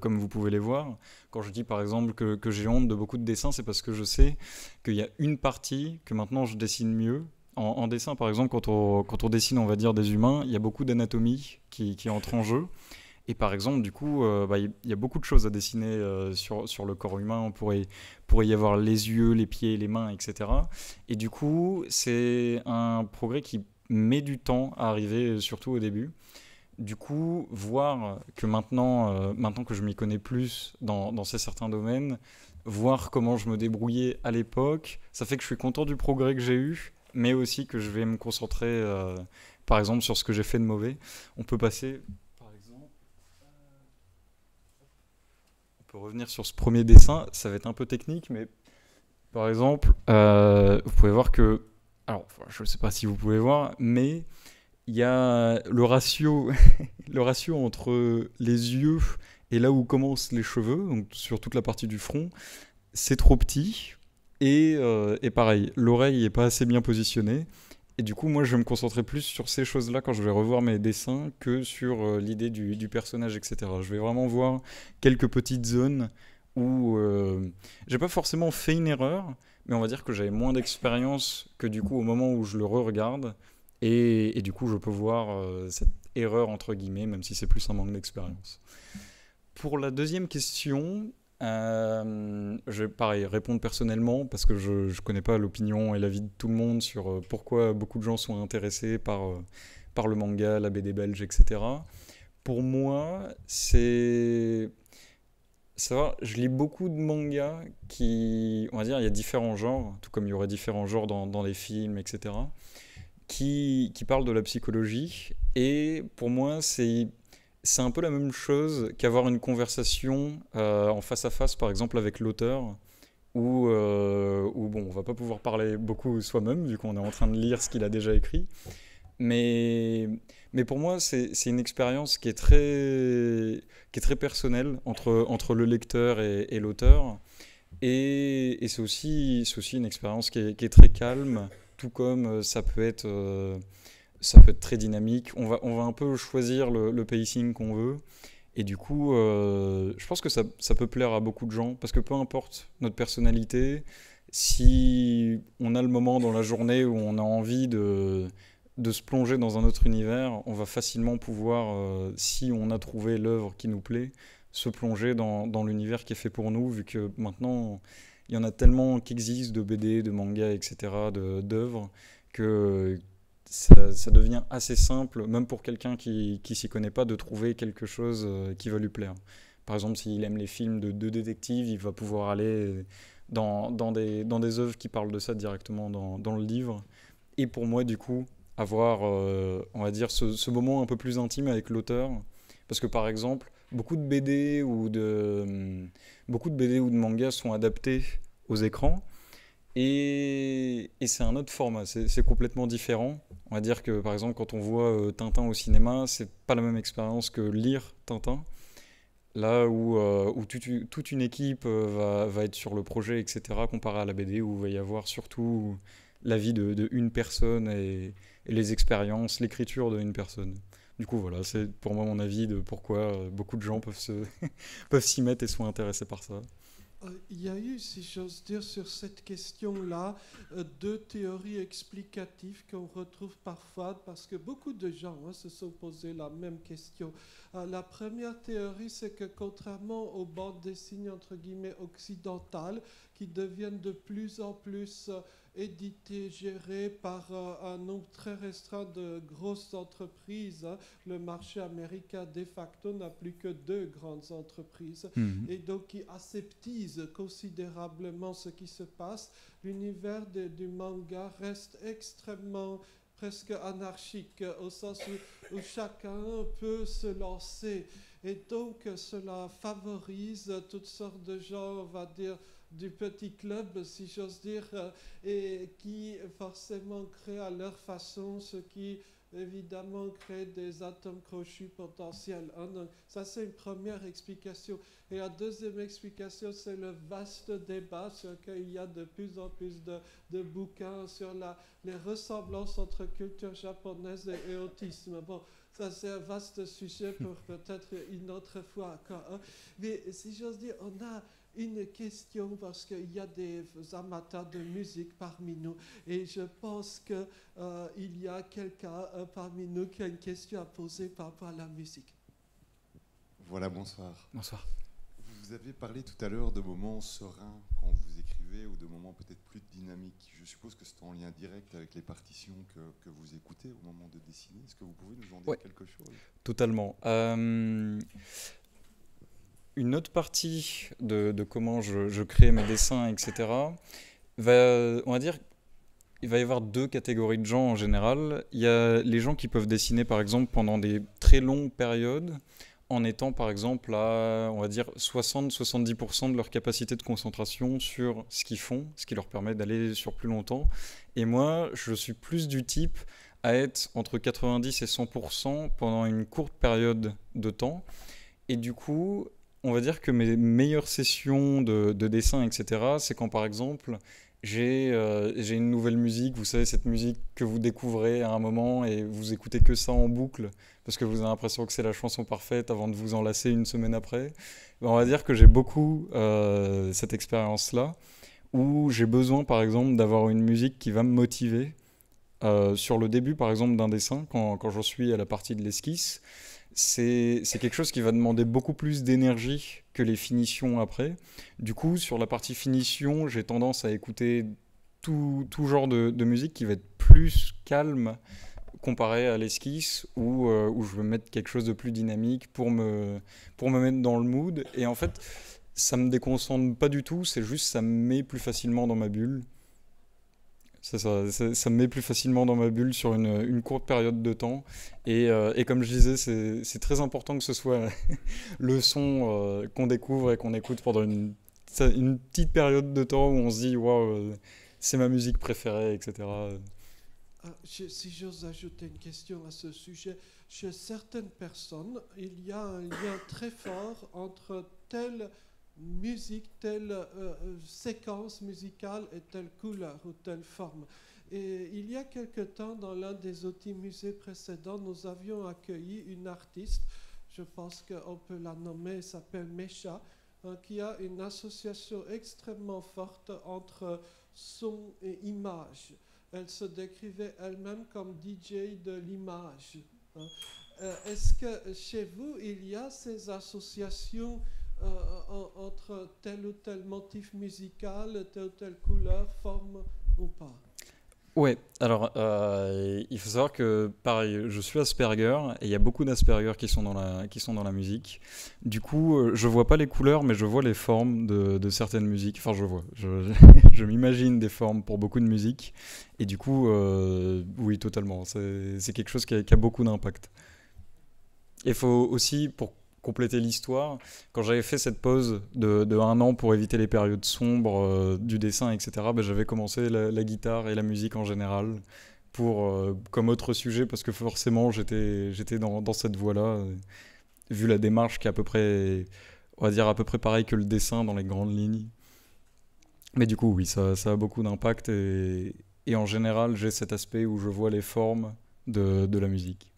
comme vous pouvez les voir. Quand je dis, par exemple, que j'ai honte de beaucoup de dessins, c'est parce que je sais qu'il y a une partie que maintenant je dessine mieux. En dessin, par exemple, quand on dessine, on va dire, des humains, il y a beaucoup d'anatomie qui entre en jeu. Et par exemple, du coup, il y a beaucoup de choses à dessiner sur le corps humain. On pourrait y avoir les yeux, les pieds, les mains, etc. Et du coup, c'est un progrès qui met du temps à arriver, surtout au début. Du coup, voir que maintenant que je m'y connais plus dans ces certains domaines, voir comment je me débrouillais à l'époque, ça fait que je suis content du progrès que j'ai eu, mais aussi que je vais me concentrer, par exemple, sur ce que j'ai fait de mauvais. On peut passer... revenir sur ce premier dessin, ça va être un peu technique, mais par exemple, vous pouvez voir que, alors je ne sais pas si vous pouvez voir, mais il y a le ratio, le ratio entre les yeux et là où commencent les cheveux, donc sur toute la partie du front, c'est trop petit, et pareil, l'oreille n'est pas assez bien positionnée. Et du coup, moi, je vais me concentrer plus sur ces choses-là quand je vais revoir mes dessins que sur l'idée du personnage, etc. Je vais vraiment voir quelques petites zones où j'ai pas forcément fait une erreur, mais on va dire que j'avais moins d'expérience que du coup au moment où je le re-regarde. Et du coup, je peux voir cette erreur, entre guillemets, même si c'est plus un manque d'expérience. Pour la deuxième question... je vais pareil répondre personnellement parce que je ne connais pas l'opinion et l'avis de tout le monde sur pourquoi beaucoup de gens sont intéressés par le manga, la BD belge, etc. Pour moi, c'est... Ça, je lis beaucoup de mangas qui... On va dire, il y a différents genres, tout comme il y aurait différents genres dans les films, etc., qui parlent de la psychologie. Et pour moi, c'est un peu la même chose qu'avoir une conversation en face à face, par exemple, avec l'auteur, où bon, on va pas pouvoir parler beaucoup soi-même, vu qu'on est en train de lire ce qu'il a déjà écrit. Mais pour moi, c'est une expérience qui est très personnelle entre le lecteur et l'auteur. Et c'est aussi une expérience qui est très calme, tout comme ça peut être très dynamique. On va un peu choisir le pacing qu'on veut. Et du coup, je pense que ça peut plaire à beaucoup de gens. Parce que peu importe notre personnalité, si on a le moment dans la journée où on a envie de se plonger dans un autre univers, on va facilement pouvoir, si on a trouvé l'œuvre qui nous plaît, se plonger dans l'univers qui est fait pour nous, vu que maintenant, il y en a tellement qui existent de BD, de mangas, etc., d'œuvres, que ça devient assez simple, même pour quelqu'un qui s'y connaît pas, de trouver quelque chose qui va lui plaire. Par exemple, s'il aime les films de détectives, il va pouvoir aller dans des œuvres qui parlent de ça directement dans le livre. Et pour moi, du coup, avoir, on va dire, ce moment un peu plus intime avec l'auteur. Parce que, par exemple, beaucoup de BD ou de mangas sont adaptés aux écrans. Et c'est un autre format, c'est complètement différent. On va dire que, par exemple, quand on voit Tintin au cinéma, c'est pas la même expérience que lire Tintin. Là où toute une équipe va être sur le projet, etc., comparé à la BD, où il va y avoir surtout la vie de une personne et les expériences, l'écriture d'une personne. Du coup, voilà, c'est pour moi mon avis de pourquoi beaucoup de gens peuvent s'y mettre et sont intéressés par ça. Il y a eu, si j'ose dire, sur cette question-là, deux théories explicatives qu'on retrouve parfois, parce que beaucoup de gens se sont posé la même question. La première théorie, c'est que contrairement aux bandes dessinées entre guillemets occidentales, qui deviennent de plus en plus éditées, gérées par un nombre très restreint de grosses entreprises, le marché américain de facto n'a plus que 2 grandes entreprises, et donc qui aseptisent considérablement ce qui se passe. L'univers du manga reste extrêmement presque anarchique, au sens où chacun peut se lancer. Et donc cela favorise toutes sortes de gens, on va dire, du petit club, si j'ose dire, et qui forcément créent à leur façon ce qui évidemment crée des atomes crochus potentiels. Donc, ça, c'est une première explication. Et la deuxième explication, c'est le vaste débat sur lequel il y a de plus en plus de bouquins sur les ressemblances entre culture japonaise et autisme. Bon, ça, c'est un vaste sujet pour peut-être une autre fois encore. Mais si j'ose dire, on a une question parce qu'il y a des amateurs de musique parmi nous et je pense qu'il y a quelqu'un parmi nous qui a une question à poser par rapport à la musique. Voilà, bonsoir. Bonsoir. Vous avez parlé tout à l'heure de moments sereins quand vous écrivez ou de moments peut-être plus dynamiques. Je suppose que c'est en lien direct avec les partitions que vous écoutez au moment de dessiner. Est-ce que vous pouvez nous en dire quelque chose ? Totalement. Une autre partie de comment je crée mes dessins, etc., on va dire, il va y avoir 2 catégories de gens en général. Il y a les gens qui peuvent dessiner, par exemple, pendant des très longues périodes, en étant, par exemple, à, on va dire, 60-70% de leur capacité de concentration sur ce qu'ils font, ce qui leur permet d'aller sur plus longtemps. Et moi, je suis plus du type à être entre 90 et 100% pendant une courte période de temps. Et du coup, on va dire que mes meilleures sessions de dessin, etc., c'est quand, par exemple, j'ai une nouvelle musique, vous savez, cette musique que vous découvrez à un moment et vous écoutez que ça en boucle, parce que vous avez l'impression que c'est la chanson parfaite avant de vous en lasser une semaine après. On va dire que j'ai beaucoup cette expérience-là, où j'ai besoin, par exemple, d'avoir une musique qui va me motiver sur le début, par exemple, d'un dessin, quand j'en suis à la partie de l'esquisse. C'est quelque chose qui va demander beaucoup plus d'énergie que les finitions après. Du coup, sur la partie finition, j'ai tendance à écouter tout genre de musique qui va être plus calme comparé à l'esquisse où je veux mettre quelque chose de plus dynamique pour me mettre dans le mood. Et en fait, ça me déconcentre pas du tout, c'est juste ça me met plus facilement dans ma bulle. C'est ça, ça me met plus facilement dans ma bulle sur une courte période de temps. Et comme je disais, c'est très important que ce soit le son qu'on découvre et qu'on écoute pendant une petite période de temps où on se dit « Waouh, c'est ma musique préférée », etc. Si j'ose ajouter une question à ce sujet, chez certaines personnes, il y a un lien très fort entre telle musique, telle séquence musicale et telle couleur ou telle forme. Et il y a quelque temps, dans l'un des outils musées précédents, nous avions accueilli une artiste, je pense qu'on peut la nommer, elle s'appelle Mesha, qui a une association extrêmement forte entre son et image. Elle se décrivait elle-même comme DJ de l'image. Est-ce que chez vous, il y a ces associations entre tel ou tel motif musical, telle ou telle couleur, forme ou pas? Ouais, alors il faut savoir que pareil, je suis Asperger et il y a beaucoup d'Asperger qui sont dans la musique. Du coup, je vois pas les couleurs, mais je vois les formes de certaines musiques. Enfin, je m'imagine des formes pour beaucoup de musique. Et du coup, oui, totalement. C'est quelque chose qui a beaucoup d'impact. Il faut aussi, pour compléter l'histoire, quand j'avais fait cette pause de 1 an pour éviter les périodes sombres du dessin, etc., j'avais commencé la guitare et la musique en général comme autre sujet, parce que forcément j'étais dans cette voie-là, vu la démarche qui est à peu près, on va dire à peu près pareil que le dessin dans les grandes lignes. Mais du coup, oui, ça a beaucoup d'impact et en général, j'ai cet aspect où je vois les formes de la musique.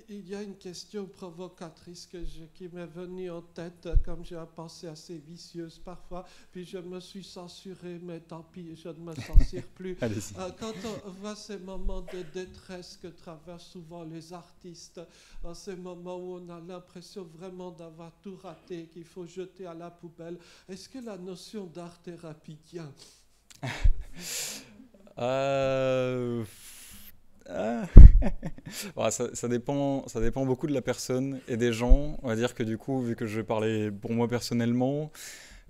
Il y a une question provocatrice qui m'est venue en tête, comme j'ai une pensée assez vicieuse parfois, puis je me suis censuré, mais tant pis, je ne me censure plus. Allez-y. Quand on voit ces moments de détresse que traversent souvent les artistes, ces moments où on a l'impression vraiment d'avoir tout raté, qu'il faut jeter à la poubelle, est-ce que la notion d'art-thérapie tient? Ouais, ça dépend beaucoup de la personne et des gens. On va dire que du coup, vu que je vais parler pour moi personnellement,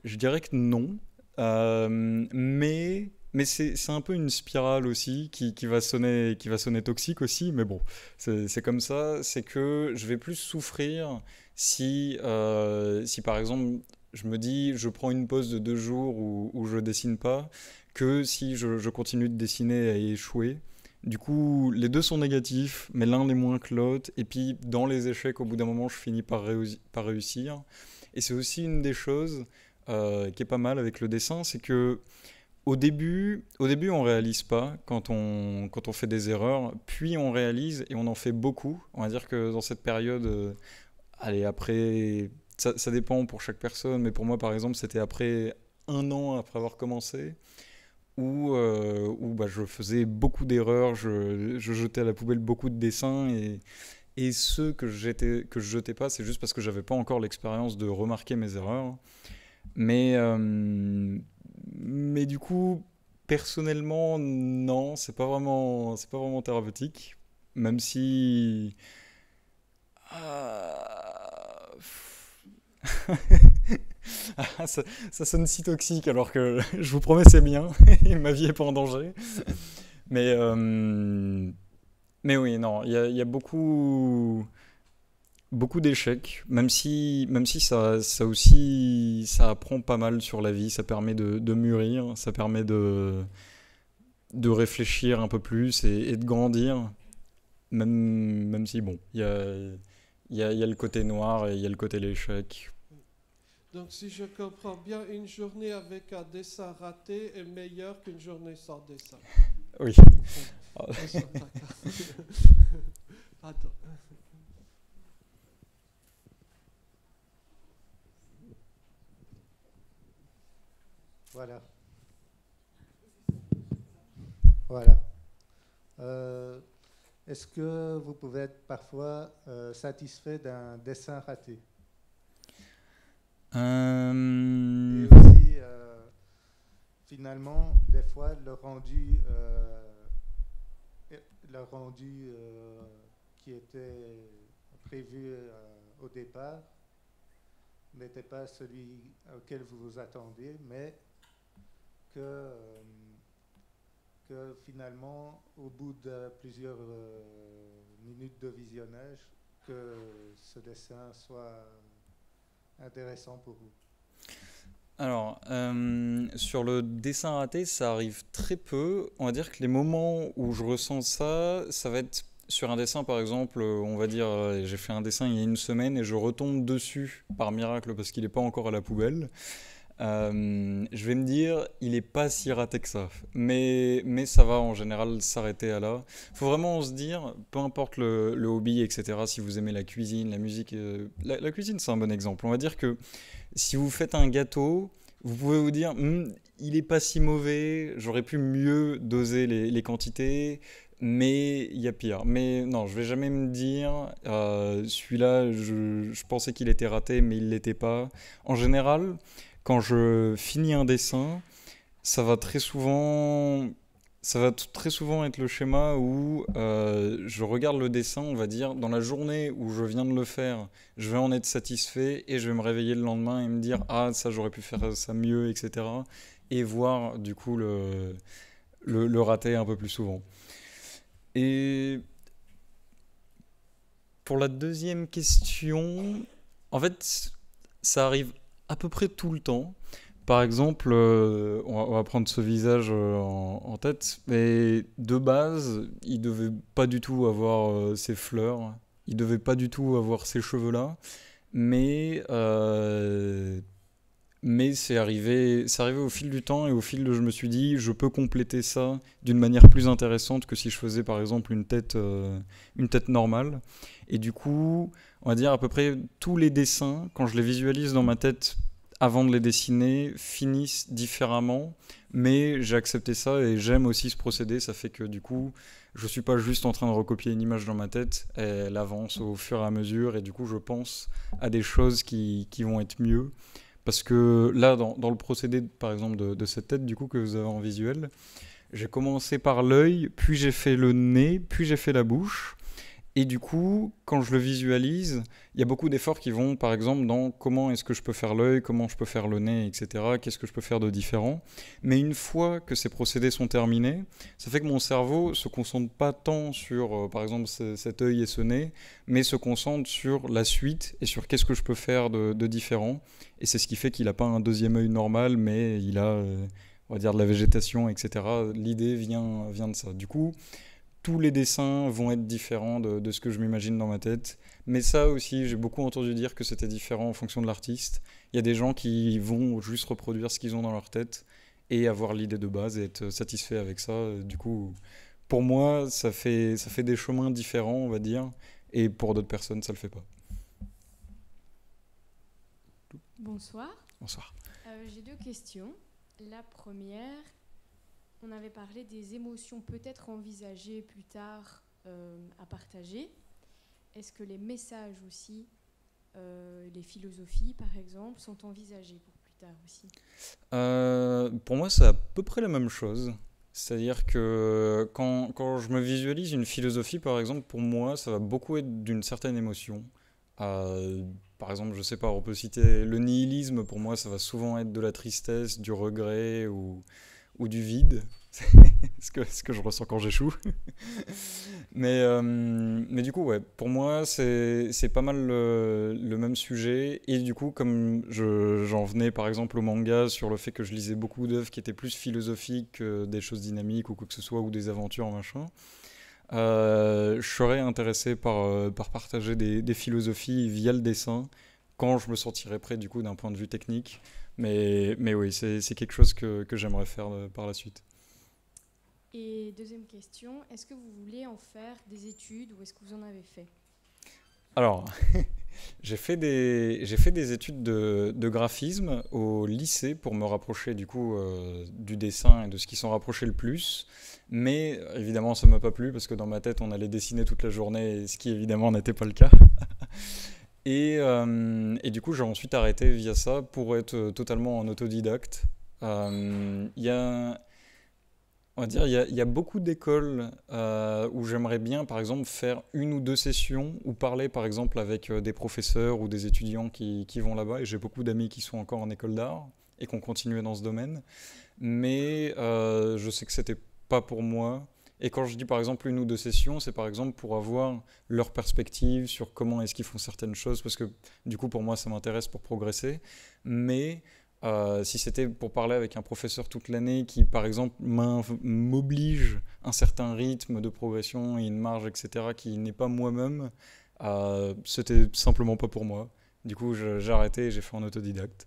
je dirais que non. Mais c'est un peu une spirale aussi qui va sonner toxique aussi. Mais bon, c'est comme ça. C'est que je vais plus souffrir si par exemple, je me dis, je prends une pause de 2 jours où je dessine pas, que si je continue de dessiner et échouer. Du coup, les deux sont négatifs, mais l'un est moins que l'autre. Et puis, dans les échecs, au bout d'un moment, je finis par réussir. Et c'est aussi une des choses qui est pas mal avec le dessin, c'est que au début, on réalise pas quand on fait des erreurs, puis on réalise et on en fait beaucoup. On va dire que dans cette période, allez, après, ça dépend pour chaque personne, mais pour moi, par exemple, c'était après 1 an après avoir commencé où bah, je faisais beaucoup d'erreurs, je jetais à la poubelle beaucoup de dessins et ceux que je jetais pas, c'est juste parce que j'avais pas encore l'expérience de remarquer mes erreurs. Mais, mais du coup, personnellement, non, c'est pas vraiment thérapeutique, même si. Ah, ça sonne si toxique alors que je vous promets c'est bien et ma vie est pas en danger. Mais, mais oui, non, il y a beaucoup d'échecs, même si ça aussi, ça apprend pas mal sur la vie, ça permet de mûrir, ça permet de réfléchir un peu plus et de grandir, même si, bon, il y a le côté noir et il y a le côté l'échec. Donc, si je comprends bien, une journée avec un dessin raté est meilleure qu'une journée sans dessin. Oui. Pardon. Voilà. Voilà. Est-ce que vous pouvez être parfois satisfait d'un dessin raté? Et aussi, finalement, des fois, le rendu qui était prévu au départ n'était pas celui auquel vous vous attendiez, mais que finalement, au bout de plusieurs minutes de visionnage, que ce dessin soit intéressant pour vous. Alors, sur le dessin raté, ça arrive très peu. On va dire que les moments où je ressens ça, ça va être sur un dessin, par exemple, on va dire, j'ai fait un dessin il y a 1 semaine et je retombe dessus par miracle parce qu'il n'est pas encore à la poubelle. Je vais me dire, il n'est pas si raté que ça. Mais ça va en général s'arrêter à là. Il faut vraiment se dire, peu importe le hobby, etc., si vous aimez la cuisine, la musique, la cuisine c'est un bon exemple. On va dire que si vous faites un gâteau, vous pouvez vous dire, il n'est pas si mauvais, j'aurais pu mieux doser les quantités, mais il y a pire. Mais non, je vais jamais me dire, celui-là, je pensais qu'il était raté, mais il ne l'était pas. En général, quand je finis un dessin, ça va très souvent être le schéma où je regarde le dessin, on va dire, dans la journée où je viens de le faire, je vais en être satisfait et je vais me réveiller le lendemain et me dire « Ah, ça, j'aurais pu faire ça mieux, etc. » et voir, du coup, le rater un peu plus souvent. Et pour la deuxième question, en fait, ça arrive à peu près tout le temps. Par exemple, on va prendre ce visage en tête, mais de base, il devait pas du tout avoir ces fleurs, il devait pas du tout avoir ces cheveux-là, mais Mais c'est arrivé au fil du temps et au fil de je me suis dit je peux compléter ça d'une manière plus intéressante que si je faisais par exemple une tête normale. Et du coup, on va dire à peu près tous les dessins, quand je les visualise dans ma tête avant de les dessiner, finissent différemment. Mais j'ai accepté ça et j'aime aussi ce procédé. Ça fait que du coup, je suis pas juste en train de recopier une image dans ma tête. Elle avance au fur et à mesure et du coup, je pense à des choses qui vont être mieux. Parce que là, dans le procédé, par exemple, de cette tête du coup que vous avez en visuel, j'ai commencé par l'œil, puis j'ai fait le nez, puis j'ai fait la bouche. Et du coup, quand je le visualise, il y a beaucoup d'efforts qui vont, par exemple, dans comment est-ce que je peux faire l'œil, comment je peux faire le nez, etc. Qu'est-ce que je peux faire de différent. Mais une fois que ces procédés sont terminés, ça fait que mon cerveau se concentre pas tant sur, par exemple, cet œil et ce nez, mais se concentre sur la suite et sur qu'est-ce que je peux faire de différent. Et c'est ce qui fait qu'il n'a pas un deuxième œil normal, mais il a, on va dire, de la végétation, etc. L'idée vient de ça. Du coup, tous les dessins vont être différents de ce que je m'imagine dans ma tête. Mais ça aussi, j'ai beaucoup entendu dire que c'était différent en fonction de l'artiste. Il y a des gens qui vont juste reproduire ce qu'ils ont dans leur tête et avoir l'idée de base et être satisfait avec ça. Du coup, pour moi, ça fait des chemins différents, on va dire. Et pour d'autres personnes, ça ne le fait pas. Bonsoir. Bonsoir. J'ai 2 questions. La première, on avait parlé des émotions peut-être envisagées plus tard à partager. Est-ce que les messages aussi, les philosophies par exemple, sont envisagées pour plus tard aussi ? Pour moi, c'est à peu près la même chose. C'est-à-dire que quand je me visualise une philosophie, par exemple, pour moi, ça va beaucoup être d'une certaine émotion. Par exemple, je sais pas, on peut citer le nihilisme, pour moi, ça va souvent être de la tristesse, du regret ou du vide. ce que je ressens quand j'échoue. mais du coup, ouais, pour moi, c'est pas mal le même sujet. Et du coup, comme j'en venais par exemple au manga sur le fait que je lisais beaucoup d'œuvres qui étaient plus philosophiques que des choses dynamiques ou quoi que ce soit, ou des aventures, machin, je serais intéressé par partager des philosophies via le dessin quand je me sentirais prêt du coup d'un point de vue technique. Mais oui, c'est quelque chose que j'aimerais faire par la suite. Et deuxième question, est-ce que vous voulez en faire des études ou est-ce que vous en avez fait ? Alors, j'ai fait des études de graphisme au lycée pour me rapprocher du coup du dessin et de ce qui s'en rapprochait le plus. Mais évidemment, ça ne m'a pas plu parce que dans ma tête, on allait dessiner toute la journée, ce qui évidemment n'était pas le cas. Et du coup, j'ai ensuite arrêté via ça pour être totalement en autodidacte. On va dire, il y a beaucoup d'écoles où j'aimerais bien, par exemple, faire 1 ou 2 sessions ou parler, par exemple, avec des professeurs ou des étudiants qui vont là-bas. Et j'ai beaucoup d'amis qui sont encore en école d'art et qui ont continué dans ce domaine. Mais je sais que c'était pas pour moi. Et quand je dis, par exemple, 1 ou 2 sessions, c'est par exemple pour avoir leur perspective sur comment est-ce qu'ils font certaines choses. Parce que, du coup, pour moi, ça m'intéresse pour progresser. Mais si c'était pour parler avec un professeur toute l'année qui, par exemple, m'oblige un certain rythme de progression et une marge, etc., qui n'est pas moi-même, c'était simplement pas pour moi. Du coup, j'ai arrêté et j'ai fait en autodidacte.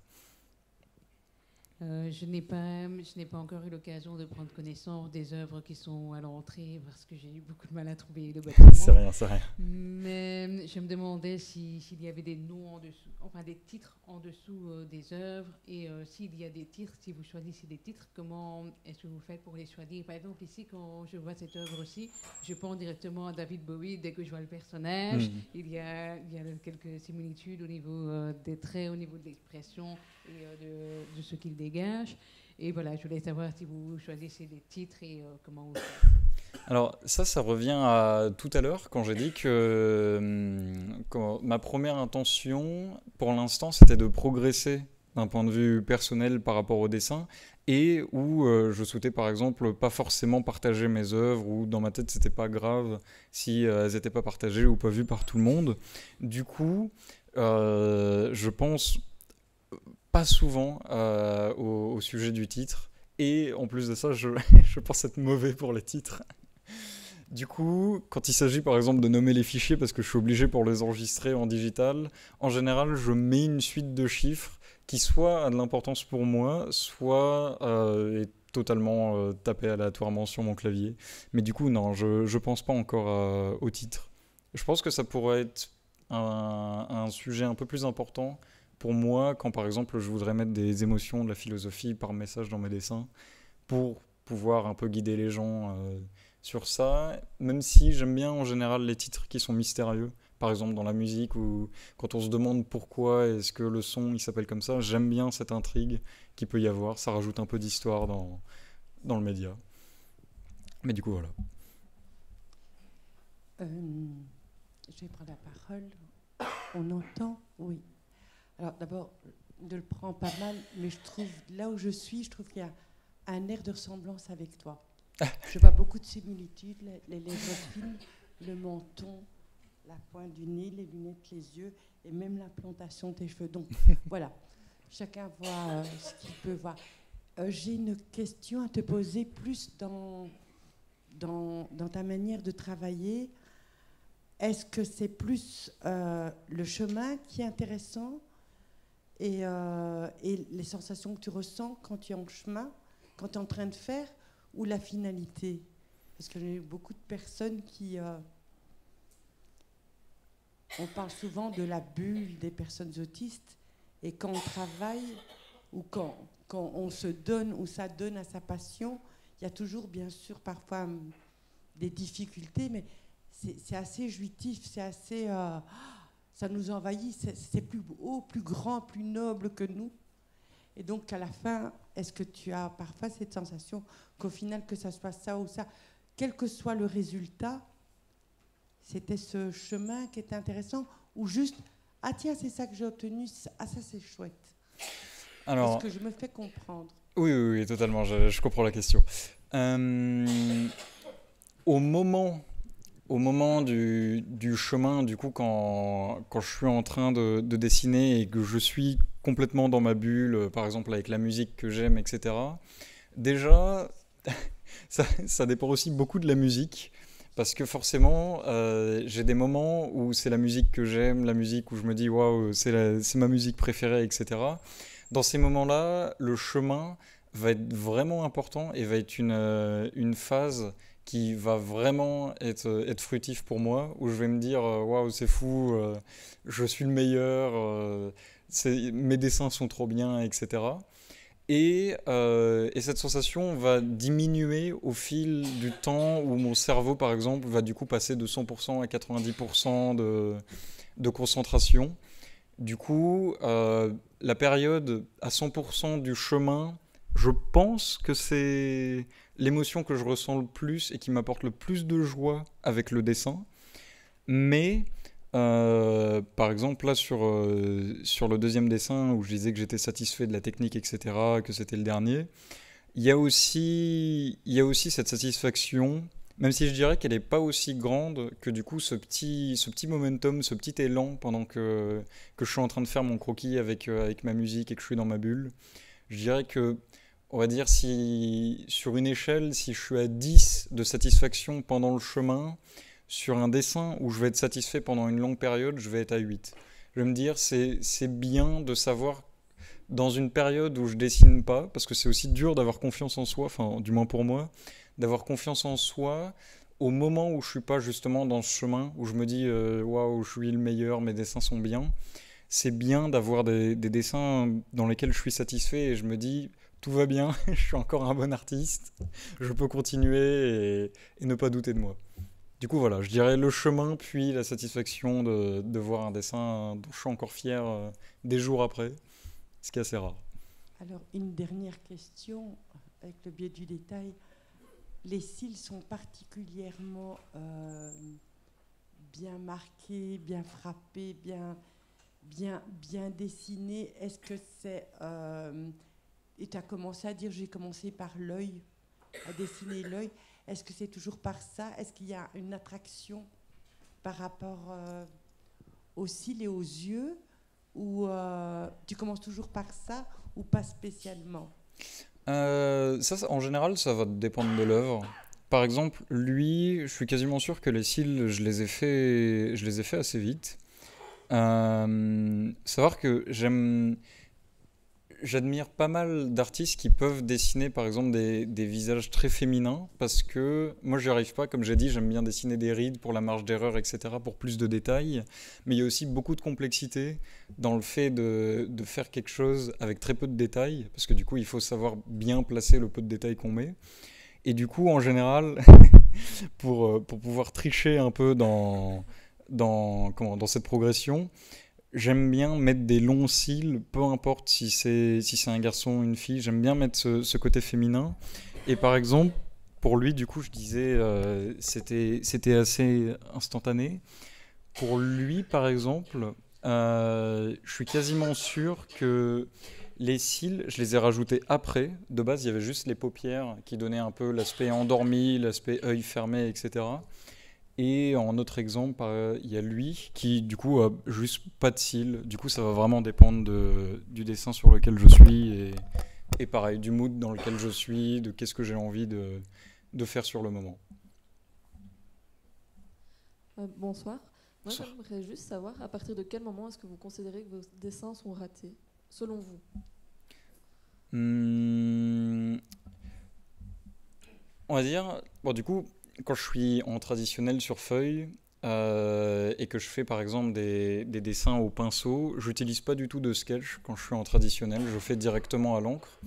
Je n'ai pas encore eu l'occasion de prendre connaissance des œuvres qui sont à l'entrée parce que j'ai eu beaucoup de mal à trouver le bâtiment. C'est rien. Mais je me demandais s'il y avait des noms en dessous, enfin des titres en dessous des œuvres et s'il y a des titres, si vous choisissez des titres, comment est-ce que vous faites pour les choisir ? Par exemple, ici, quand je vois cette œuvre-ci, je pense directement à David Bowie dès que je vois le personnage. Il y a quelques similitudes au niveau des traits, au niveau de l'expression et de ce qu'il dégage. Et voilà, je voulais savoir si vous choisissez des titres et comment vous faites. Alors ça revient à tout à l'heure quand j'ai dit que ma première intention pour l'instant c'était de progresser d'un point de vue personnel par rapport au dessin et où je souhaitais par exemple pas forcément partager mes œuvres ou dans ma tête c'était pas grave si elles n'étaient pas partagées ou pas vues par tout le monde. Du coup, je pense pas souvent au sujet du titre et en plus de ça je pense être mauvais pour les titres. Du coup, quand il s'agit par exemple de nommer les fichiers, parce que je suis obligé pour les enregistrer en digital, en général, je mets une suite de chiffres qui soit a de l'importance pour moi, soit est totalement tapé aléatoirement sur mon clavier. Mais du coup, non, je pense pas encore au titre. Je pense que ça pourrait être un sujet un peu plus important pour moi quand par exemple je voudrais mettre des émotions, de la philosophie par message dans mes dessins pour pouvoir un peu guider les gens sur ça, même si j'aime bien en général les titres qui sont mystérieux. Par exemple dans la musique ou quand on se demande pourquoi est-ce que le son il s'appelle comme ça, j'aime bien cette intrigue qu'il peut y avoir, ça rajoute un peu d'histoire dans le média. Mais du coup voilà. Je vais prendre la parole. On entend? Oui. Alors d'abord, je le prends pas mal, mais je trouve, là où je trouve qu'il y a un air de ressemblance avec toi. Je vois beaucoup de similitudes, les lèvres fines, le menton, la pointe du nez, les lunettes, les yeux, et même l'implantation de tes cheveux. Donc voilà, chacun voit ce qu'il peut voir. J'ai une question à te poser plus dans ta manière de travailler. Est-ce que c'est plus le chemin qui est intéressant et les sensations que tu ressens quand tu es en chemin, quand tu es en train de faire, ou la finalité? Parce que j'ai eu beaucoup de personnes qui... on parle souvent de la bulle des personnes autistes, et quand on travaille, ou quand on se donne, ou ça donne à sa passion, il y a toujours, bien sûr, parfois des difficultés, mais c'est assez jouitif, c'est assez... ça nous envahit, c'est plus haut, plus grand, plus noble que nous. Et donc, à la fin, est-ce que tu as parfois cette sensation qu'au final, que ça soit ça ou ça, quel que soit le résultat, c'était ce chemin qui était intéressant, ou juste, ah tiens, c'est ça que j'ai obtenu, ah ça c'est chouette. Alors, est-ce que je me fais comprendre? Oui, totalement, je comprends la question. Au moment du chemin, du coup, quand je suis en train de dessiner et que je suis complètement dans ma bulle, par exemple avec la musique que j'aime, etc., déjà, ça dépend aussi beaucoup de la musique, parce que forcément, j'ai des moments où c'est la musique que j'aime, la musique où je me dis, waouh, c'est ma musique préférée, etc. Dans ces moments-là, le chemin va être vraiment important et va être une phase qui va vraiment être fructif pour moi, où je vais me dire waouh, c'est fou, je suis le meilleur, mes dessins sont trop bien, etc. Et cette sensation va diminuer au fil du temps où mon cerveau, par exemple, va du coup passer de 100% à 90% de concentration. Du coup, la période à 100% du chemin, je pense que c'est l'émotion que je ressens le plus et qui m'apporte le plus de joie avec le dessin. Mais, par exemple, là, sur le deuxième dessin, où je disais que j'étais satisfait de la technique, etc., que c'était le dernier, il y a aussi cette satisfaction, même si je dirais qu'elle n'est pas aussi grande que du coup ce petit momentum, ce petit élan pendant que je suis en train de faire mon croquis avec ma musique et que je suis dans ma bulle. Je dirais que, on va dire, si sur une échelle, si je suis à 10 de satisfaction pendant le chemin, sur un dessin où je vais être satisfait pendant une longue période, je vais être à 8. Je vais me dire, c'est bien de savoir, dans une période où je dessine pas, parce que c'est aussi dur d'avoir confiance en soi, enfin du moins pour moi, d'avoir confiance en soi au moment où je suis pas justement dans ce chemin, où je me dis waouh, je suis le meilleur, mes dessins sont bien. C'est bien d'avoir des dessins dans lesquels je suis satisfait et je me dis tout va bien, je suis encore un bon artiste, je peux continuer et ne pas douter de moi. Du coup voilà, je dirais le chemin puis la satisfaction de voir un dessin dont je suis encore fier des jours après, ce qui est assez rare. Alors une dernière question avec le biais du détail. Les cils sont particulièrement bien marqués, bien frappés, bien dessinés. Est-ce que c'est... et tu as commencé à dire, j'ai commencé par l'œil, à dessiner l'œil. Est-ce que c'est toujours par ça? Est-ce qu'il y a une attraction par rapport aux cils et aux yeux? Ou tu commences toujours par ça ou pas spécialement? Ça, en général, ça va dépendre de l'œuvre. par exemple, lui, je suis quasiment sûr que les cils, je les ai fait assez vite. Savoir que j'admire pas mal d'artistes qui peuvent dessiner par exemple des visages très féminins parce que moi j'y arrive pas, comme j'ai dit, j'aime bien dessiner des rides pour la marge d'erreur, etc., pour plus de détails, mais il y a aussi beaucoup de complexité dans le fait de faire quelque chose avec très peu de détails, parce que du coup il faut savoir bien placer le peu de détails qu'on met, et du coup en général pour pouvoir tricher un peu dans cette progression, j'aime bien mettre des longs cils, peu importe si c'est un garçon ou une fille, j'aime bien mettre ce côté féminin. Et par exemple, pour lui, du coup, je disais, c'était assez instantané. Pour lui, par exemple, je suis quasiment sûr que les cils, je les ai rajoutés après. De base, il y avait juste les paupières qui donnaient un peu l'aspect endormi, l'aspect œil fermé, etc. Et en autre exemple, il y a lui qui, du coup, a juste pas de cils. Du coup, ça va vraiment dépendre du dessin sur lequel je suis et pareil, du mood dans lequel je suis, de qu'est-ce que j'ai envie de faire sur le moment. Bonsoir. Moi, Bonsoir. j'aimerais juste savoir à partir de quel moment est-ce que vous considérez que vos dessins sont ratés, selon vous? On va dire, bon, du coup, quand je suis en traditionnel sur feuille et que je fais par exemple des dessins au pinceau, j'utilise pas du tout de sketch quand je suis en traditionnel, je fais directement à l'encre.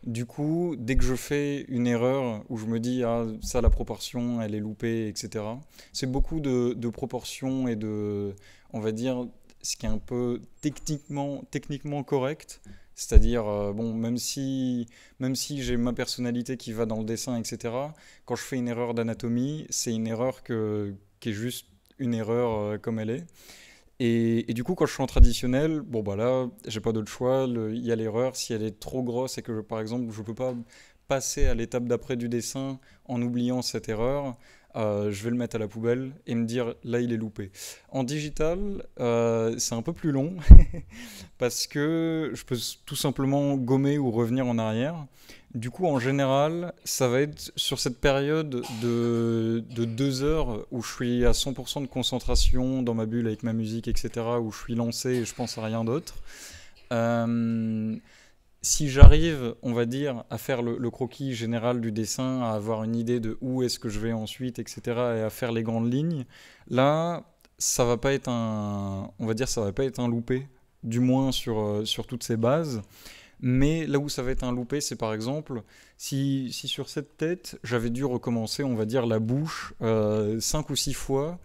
Du coup, dès que je fais une erreur où je me dis ah ça la proportion elle est loupée, etc. C'est beaucoup de proportions et de, on va dire, ce qui est un peu techniquement correct. C'est-à-dire, bon, même si j'ai ma personnalité qui va dans le dessin, etc., quand je fais une erreur d'anatomie, c'est une erreur qui est juste une erreur comme elle est. Et du coup, quand je suis en traditionnel, bon, bah là, j'ai pas d'autre choix. Il y a l'erreur. Si elle est trop grosse et que, par exemple, je peux pas passer à l'étape d'après du dessin en oubliant cette erreur, je vais le mettre à la poubelle et me dire là il est loupé. En digital, c'est un peu plus long parce que je peux tout simplement gommer ou revenir en arrière. Du coup, en général, ça va être sur cette période de 2 heures où je suis à 100% de concentration dans ma bulle avec ma musique, etc., où je suis lancé et je pense à rien d'autre. Si j'arrive, on va dire, à faire le croquis général du dessin, à avoir une idée de où est-ce que je vais ensuite, etc., et à faire les grandes lignes, là, ça va pas être on va dire, ça va pas être un loupé, du moins sur toutes ces bases. Mais là où ça va être un loupé, c'est par exemple, si sur cette tête, j'avais dû recommencer, on va dire, la bouche 5 ou 6 fois,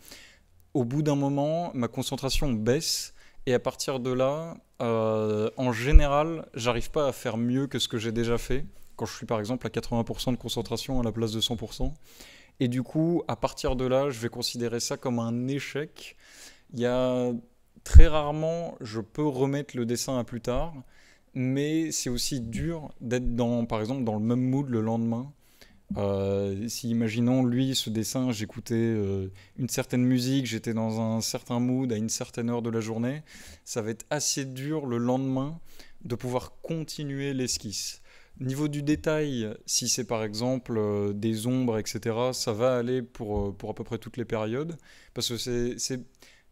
au bout d'un moment, ma concentration baisse. Et à partir de là, en général, j'arrive pas à faire mieux que ce que j'ai déjà fait, quand je suis par exemple à 80% de concentration à la place de 100%. Et du coup, à partir de là, je vais considérer ça comme un échec. Il y a très rarement, je peux remettre le dessin à plus tard, mais c'est aussi dur d'être par exemple, dans le même mood le lendemain. Si imaginons lui ce dessin, j'écoutais une certaine musique, j'étais dans un certain mood à une certaine heure de la journée, ça va être assez dur le lendemain de pouvoir continuer l'esquisse. Niveau du détail, si c'est par exemple des ombres, etc., ça va aller pour à peu près toutes les périodes, parce que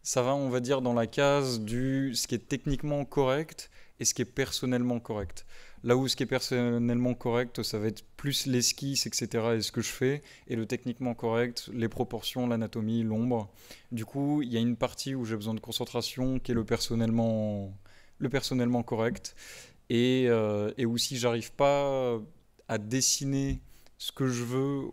ça va, on va dire, dans la case du ce qui est techniquement correct et ce qui est personnellement correct. Là où ce qui est personnellement correct, ça va être plus l'esquisse, etc. et ce que je fais, et le techniquement correct, les proportions, l'anatomie, l'ombre. Du coup, il y a une partie où j'ai besoin de concentration qui est le personnellement correct, et où si j'arrive pas à dessiner ce que je veux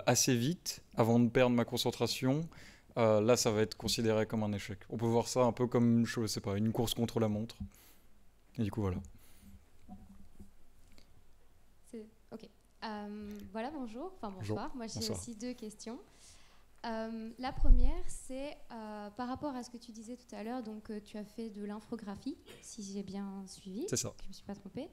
assez vite, avant de perdre ma concentration, là ça va être considéré comme un échec. On peut voir ça un peu comme, je sais pas, une course contre la montre. Et du coup, voilà. Ok. Voilà, bonjour. Enfin, bonsoir. Moi, j'ai aussi 2 questions. La première, c'est par rapport à ce que tu disais tout à l'heure. Donc, tu as fait de l'infographie, si j'ai bien suivi. C'est ça. Je ne me suis pas trompée.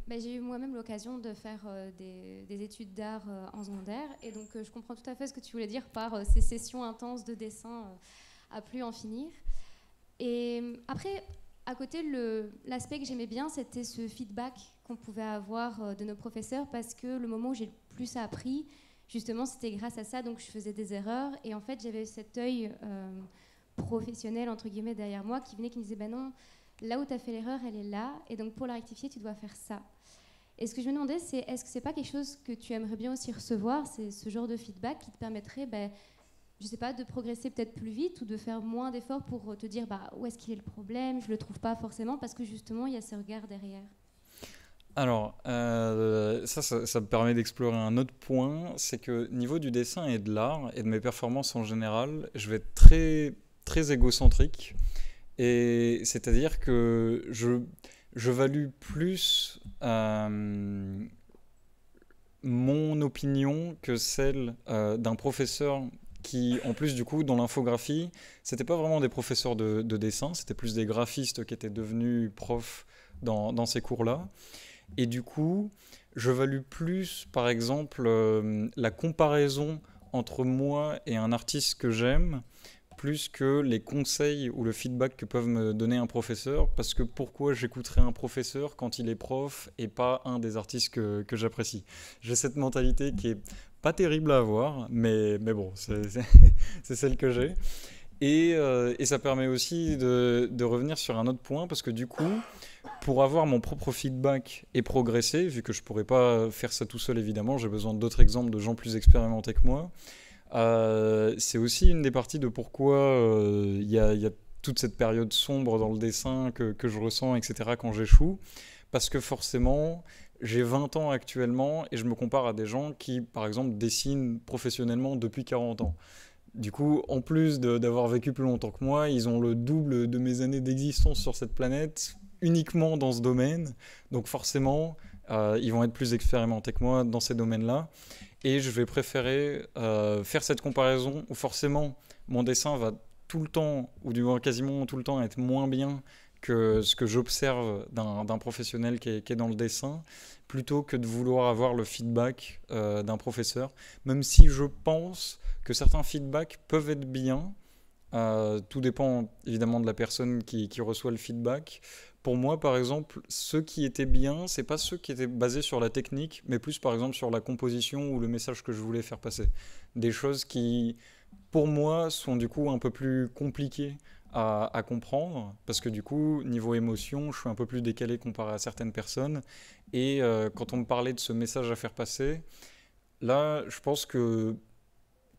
J'ai eu moi-même l'occasion de faire des études d'art en secondaire. Et donc, je comprends tout à fait ce que tu voulais dire par ces sessions intenses de dessin à plus en finir. Et après... À côté, l'aspect que j'aimais bien, c'était ce feedback qu'on pouvait avoir de nos professeurs, parce que le moment où j'ai le plus appris, justement, c'était grâce à ça, donc je faisais des erreurs. Et en fait, j'avais cet œil professionnel, entre guillemets, derrière moi, qui venait, qui me disait, non, là où tu as fait l'erreur, elle est là. Et donc, pour la rectifier, tu dois faire ça. Et ce que je me demandais, c'est est-ce que c'est pas quelque chose que tu aimerais bien aussi recevoir, c'est ce genre de feedback qui te permettrait, je sais pas, de progresser peut-être plus vite ou de faire moins d'efforts pour te dire où est-ce qu'il est le problème, je le trouve pas forcément, parce que justement, il y a ce regard derrière. Alors, ça me permet d'explorer un autre point, c'est que niveau du dessin et de l'art et de mes performances en général, je vais être très, très égocentrique. Et c'est-à-dire que je value plus mon opinion que celle d'un professeur qui, en plus, du coup, dans l'infographie, c'était pas vraiment des professeurs de dessin, c'était plus des graphistes qui étaient devenus profs dans ces cours-là. Et du coup, je value plus, par exemple, la comparaison entre moi et un artiste que j'aime, plus que les conseils ou le feedback que peuvent me donner un professeur, parce que pourquoi j'écouterais un professeur quand il est prof et pas un des artistes que j'apprécie. J'ai cette mentalité qui est pas terrible à avoir, mais bon, c'est celle que j'ai. Et ça permet aussi de revenir sur un autre point, parce que du coup, pour avoir mon propre feedback et progresser, vu que je pourrais pas faire ça tout seul évidemment, j'ai besoin d'autres exemples de gens plus expérimentés que moi. C'est aussi une des parties de pourquoi il y a toute cette période sombre dans le dessin que je ressens, etc. quand j'échoue. Parce que forcément, j'ai 20 ans actuellement et je me compare à des gens qui, par exemple, dessinent professionnellement depuis 40 ans. Du coup, en plus d'avoir vécu plus longtemps que moi, ils ont le double de mes années d'existence sur cette planète, uniquement dans ce domaine. Donc forcément, ils vont être plus expérimentés que moi dans ces domaines-là. Et je vais préférer faire cette comparaison où forcément mon dessin va tout le temps, ou du moins quasiment tout le temps, être moins bien que ce que j'observe d'un professionnel qui est dans le dessin, plutôt que de vouloir avoir le feedback d'un professeur. Même si je pense que certains feedbacks peuvent être bien, tout dépend évidemment de la personne qui reçoit le feedback. Pour moi, par exemple, ceux qui étaient bien, c'est pas ceux qui étaient basés sur la technique, mais plus par exemple sur la composition ou le message que je voulais faire passer. Des choses qui, pour moi, sont du coup un peu plus compliquées à comprendre, parce que du coup, niveau émotion, je suis un peu plus décalé comparé à certaines personnes. Et quand on me parlait de ce message à faire passer, là, je pense que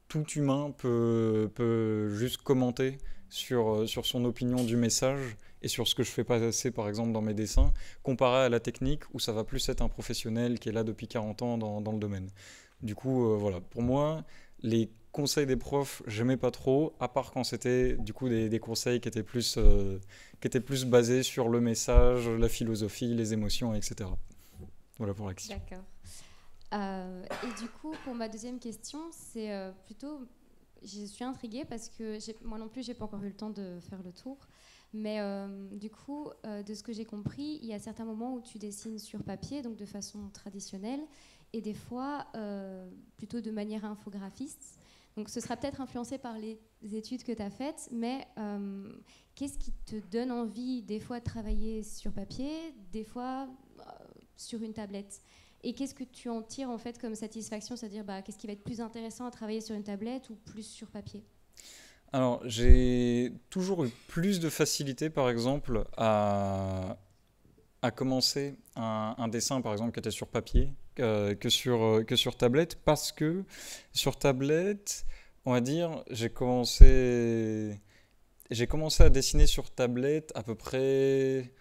tout humain peut juste commenter sur son opinion du message et sur ce que je fais passer par exemple dans mes dessins, comparé à la technique où ça va plus être un professionnel qui est là depuis 40 ans dans le domaine. Du coup, voilà, pour moi, les conseils des profs, j'aimais pas trop, à part quand c'était du coup des conseils qui étaient plus basés sur le message, la philosophie, les émotions, etc. Voilà pour la question. D'accord. Et du coup, pour ma deuxième question, c'est plutôt... Je suis intriguée parce que moi non plus, j'ai pas encore eu le temps de faire le tour. Mais du coup, de ce que j'ai compris, il y a certains moments où tu dessines sur papier, donc de façon traditionnelle, et des fois plutôt de manière infographiste. Donc ce sera peut-être influencé par les études que tu as faites, mais qu'est-ce qui te donne envie des fois de travailler sur papier, des fois sur une tablette ? Et qu'est-ce que tu en tires en fait comme satisfaction, c'est-à-dire qu'est-ce qui va être plus intéressant à travailler sur une tablette ou plus sur papier ? Alors, j'ai toujours eu plus de facilité, par exemple, à commencer un dessin, par exemple, qui était sur papier que sur tablette, parce que sur tablette, on va dire, j'ai commencé à dessiner sur tablette à peu près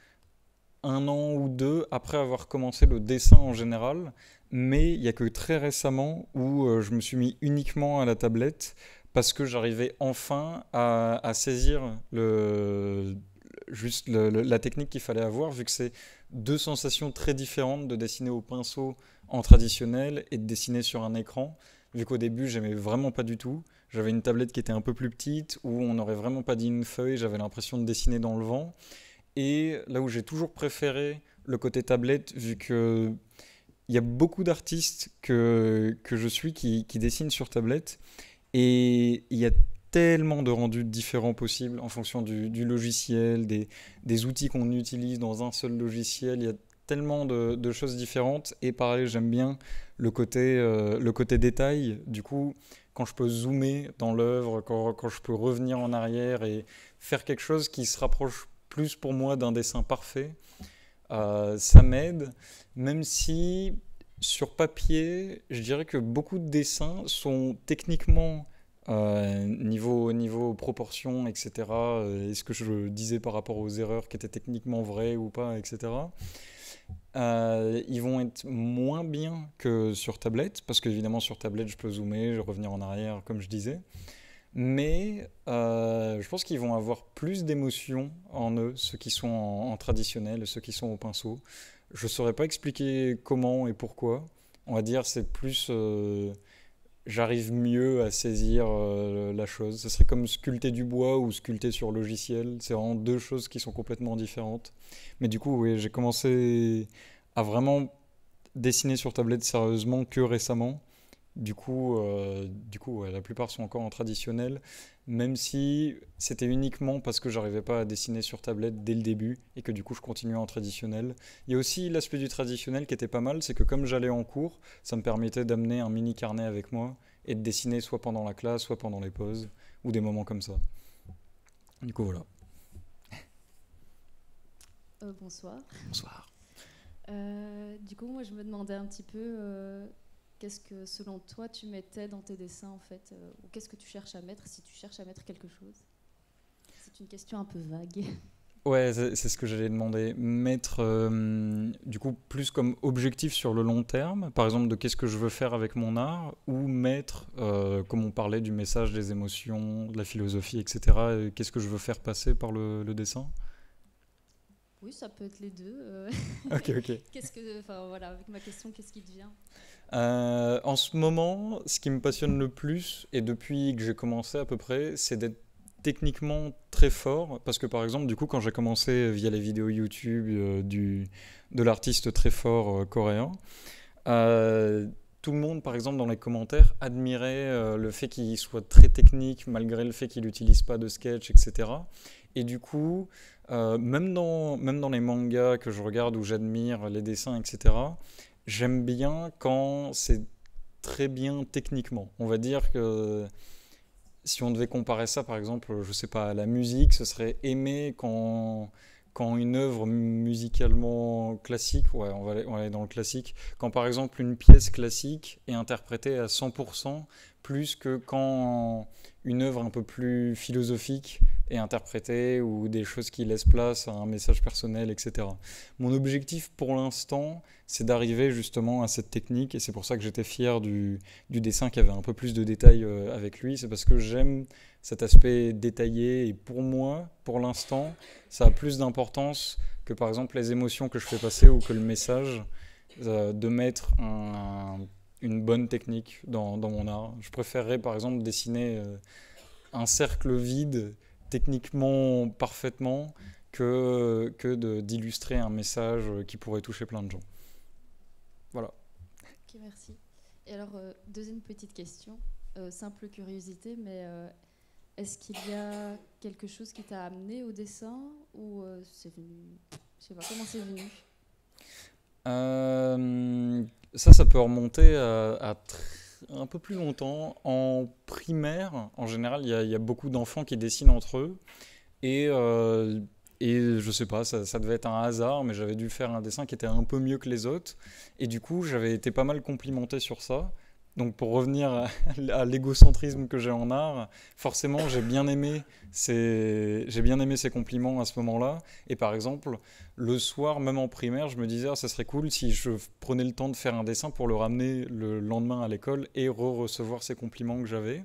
1 an ou 2 après avoir commencé le dessin en général, mais il n'y a que très récemment où je me suis mis uniquement à la tablette, parce que j'arrivais enfin à saisir la technique qu'il fallait avoir, vu que c'est 2 sensations très différentes de dessiner au pinceau en traditionnel et de dessiner sur un écran, vu qu'au début j'aimais vraiment pas du tout. J'avais une tablette qui était un peu plus petite, où on n'aurait vraiment pas dit une feuille, j'avais l'impression de dessiner dans le vent. Et là où j'ai toujours préféré le côté tablette, vu qu'il y a beaucoup d'artistes que je suis qui dessinent sur tablette, et il y a tellement de rendus différents possibles en fonction du logiciel, des outils qu'on utilise dans un seul logiciel. Il y a tellement de choses différentes. Et pareil, j'aime bien le côté détail. Du coup, quand je peux zoomer dans l'œuvre, quand je peux revenir en arrière et faire quelque chose qui se rapproche plus pour moi d'un dessin parfait, ça m'aide. Même si sur papier, je dirais que beaucoup de dessins sont techniquement niveau proportion, etc. Et ce que je disais par rapport aux erreurs qui étaient techniquement vraies ou pas, etc. Ils vont être moins bien que sur tablette, parce qu'évidemment sur tablette je peux zoomer, je vais revenir en arrière comme je disais. Mais je pense qu'ils vont avoir plus d'émotions en eux, ceux qui sont en traditionnel et ceux qui sont au pinceau. Je ne saurais pas expliquer comment et pourquoi. On va dire c'est plus... j'arrive mieux à saisir la chose. Ce serait comme sculpter du bois ou sculpter sur logiciel. C'est vraiment deux choses qui sont complètement différentes. Mais du coup, oui, j'ai commencé à vraiment dessiner sur tablette sérieusement que récemment. Du coup, ouais, la plupart sont encore en traditionnel, même si c'était uniquement parce que j'arrivais pas à dessiner sur tablette dès le début et que du coup je continuais en traditionnel. Il y a aussi l'aspect du traditionnel qui était pas mal, c'est que comme j'allais en cours, ça me permettait d'amener un mini carnet avec moi et de dessiner soit pendant la classe, soit pendant les pauses, ou des moments comme ça. Du coup, voilà. Bonsoir. Bonsoir. Du coup, moi je me demandais un petit peu... qu'est-ce que, selon toi, tu mettais dans tes dessins, en fait, ou qu'est-ce que tu cherches à mettre, si tu cherches à mettre quelque chose? C'est une question un peu vague. Ouais, c'est ce que j'allais demander. Mettre, du coup, plus comme objectif sur le long terme, par exemple, de qu'est-ce que je veux faire avec mon art, ou mettre, comme on parlait, du message, des émotions, de la philosophie, etc., et qu'est-ce que je veux faire passer par le dessin? Oui, ça peut être les deux. Ok. Enfin, voilà, avec ma question, qu'est-ce qui te vient? En ce moment, ce qui me passionne le plus, et depuis que j'ai commencé à peu près, c'est d'être techniquement très fort. Parce que par exemple, du coup, quand j'ai commencé via les vidéos YouTube de l'artiste très fort coréen, tout le monde, par exemple, dans les commentaires, admirait le fait qu'il soit très technique, malgré le fait qu'il n'utilise pas de sketch, etc. Et du coup, même dans les mangas que je regarde, où j'admire les dessins, etc., j'aime bien quand c'est très bien techniquement. On va dire que si on devait comparer ça, par exemple, je sais pas, à la musique, ce serait aimer quand une œuvre musicalement classique, ouais, on va aller dans le classique, quand par exemple une pièce classique est interprétée à 100%, plus que quand une œuvre un peu plus philosophique est interprétée, ou des choses qui laissent place à un message personnel, etc. Mon objectif pour l'instant, c'est d'arriver justement à cette technique, et c'est pour ça que j'étais fier du dessin qui avait un peu plus de détails avec lui. C'est parce que j'aime cet aspect détaillé, et pour moi, pour l'instant, ça a plus d'importance que par exemple les émotions que je fais passer ou que le message, de mettre une bonne technique dans mon art. Je préférerais par exemple dessiner un cercle vide techniquement parfaitement que d'illustrer un message qui pourrait toucher plein de gens. Voilà. Ok, merci. Et alors, deuxième petite question, simple curiosité, mais est-ce qu'il y a quelque chose qui t'a amené au dessin, ou c'est venu... Je sais pas, comment c'est venu? Ça peut remonter à un peu plus longtemps. En primaire, en général, il y a beaucoup d'enfants qui dessinent entre eux. Et je sais pas, ça devait être un hasard, mais j'avais dû faire un dessin qui était un peu mieux que les autres. Et du coup, j'avais été pas mal complimenté sur ça. Donc pour revenir à l'égocentrisme que j'ai en art, forcément j'ai bien aimé ces compliments à ce moment-là. Et par exemple, le soir, même en primaire, je me disais ça serait cool si je prenais le temps de faire un dessin pour le ramener le lendemain à l'école et recevoir ces compliments que j'avais.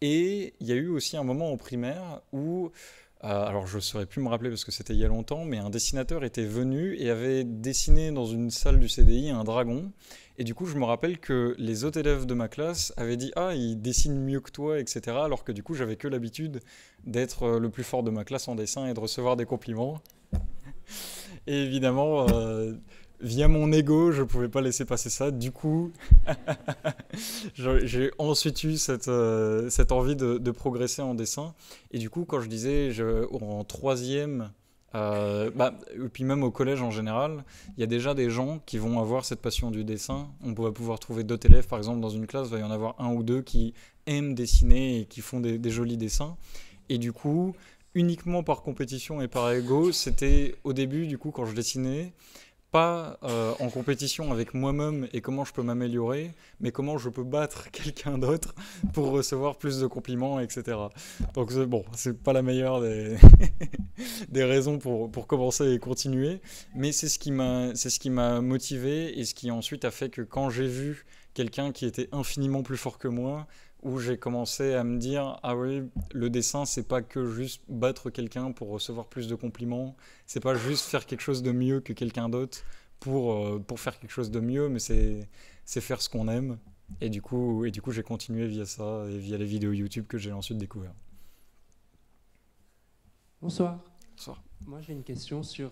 Et il y a eu aussi un moment en primaire où, alors je ne saurais plus me rappeler parce que c'était il y a longtemps, mais un dessinateur était venu et avait dessiné dans une salle du CDI un dragon. Et du coup, je me rappelle que les autres élèves de ma classe avaient dit « Ah, il dessine mieux que toi, etc. » Alors que du coup, j'avais que l'habitude d'être le plus fort de ma classe en dessin et de recevoir des compliments. Et évidemment, via mon ego, je ne pouvais pas laisser passer ça. Du coup, j'ai ensuite eu cette envie de progresser en dessin. Et du coup, quand je disais en troisième, Et puis même au collège en général, il y a déjà des gens qui vont avoir cette passion du dessin. On va pouvoir trouver d'autres élèves, par exemple dans une classe, il va y en avoir un ou deux qui aiment dessiner et qui font des jolis dessins. Et du coup, uniquement par compétition et par ego, c'était au début, du coup, quand je dessinais, pas en compétition avec moi-même et comment je peux m'améliorer, mais comment je peux battre quelqu'un d'autre pour recevoir plus de compliments, etc. Donc bon, c'est pas la meilleure des raisons pour commencer et continuer, mais c'est ce qui m'a motivé et ce qui ensuite a fait que quand j'ai vu quelqu'un qui était infiniment plus fort que moi, où j'ai commencé à me dire ah oui, le dessin c'est pas que juste battre quelqu'un pour recevoir plus de compliments, c'est pas juste faire quelque chose de mieux que quelqu'un d'autre pour faire quelque chose de mieux, mais c'est faire ce qu'on aime. Et du coup j'ai continué via ça et via les vidéos YouTube que j'ai ensuite découvert. Bonsoir. Bonsoir. Moi j'ai une question sur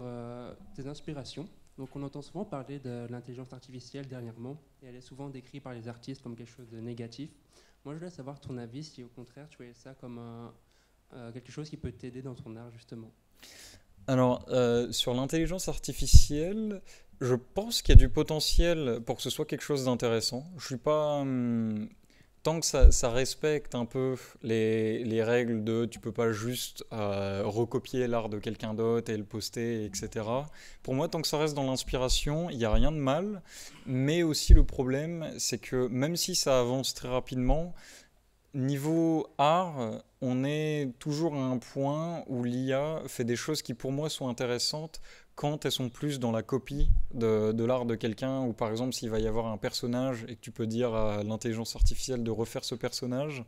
tes inspirations. Donc on entend souvent parler de l'intelligence artificielle dernièrement et elle est souvent décrite par les artistes comme quelque chose de négatif. Moi, je voulais savoir ton avis, si au contraire, tu voyais ça comme quelque chose qui peut t'aider dans ton art, justement. Alors, sur l'intelligence artificielle, je pense qu'il y a du potentiel pour que ce soit quelque chose d'intéressant. Je suis pas... tant que ça respecte un peu les règles de tu peux pas juste recopier l'art de quelqu'un d'autre et le poster, etc. Pour moi, tant que ça reste dans l'inspiration, il n'y a rien de mal. Mais aussi le problème, c'est que même si ça avance très rapidement, niveau art, on est toujours à un point où l'IA fait des choses qui pour moi sont intéressantes quand elles sont plus dans la copie de l'art de quelqu'un, ou par exemple s'il va y avoir un personnage et que tu peux dire à l'intelligence artificielle de refaire ce personnage.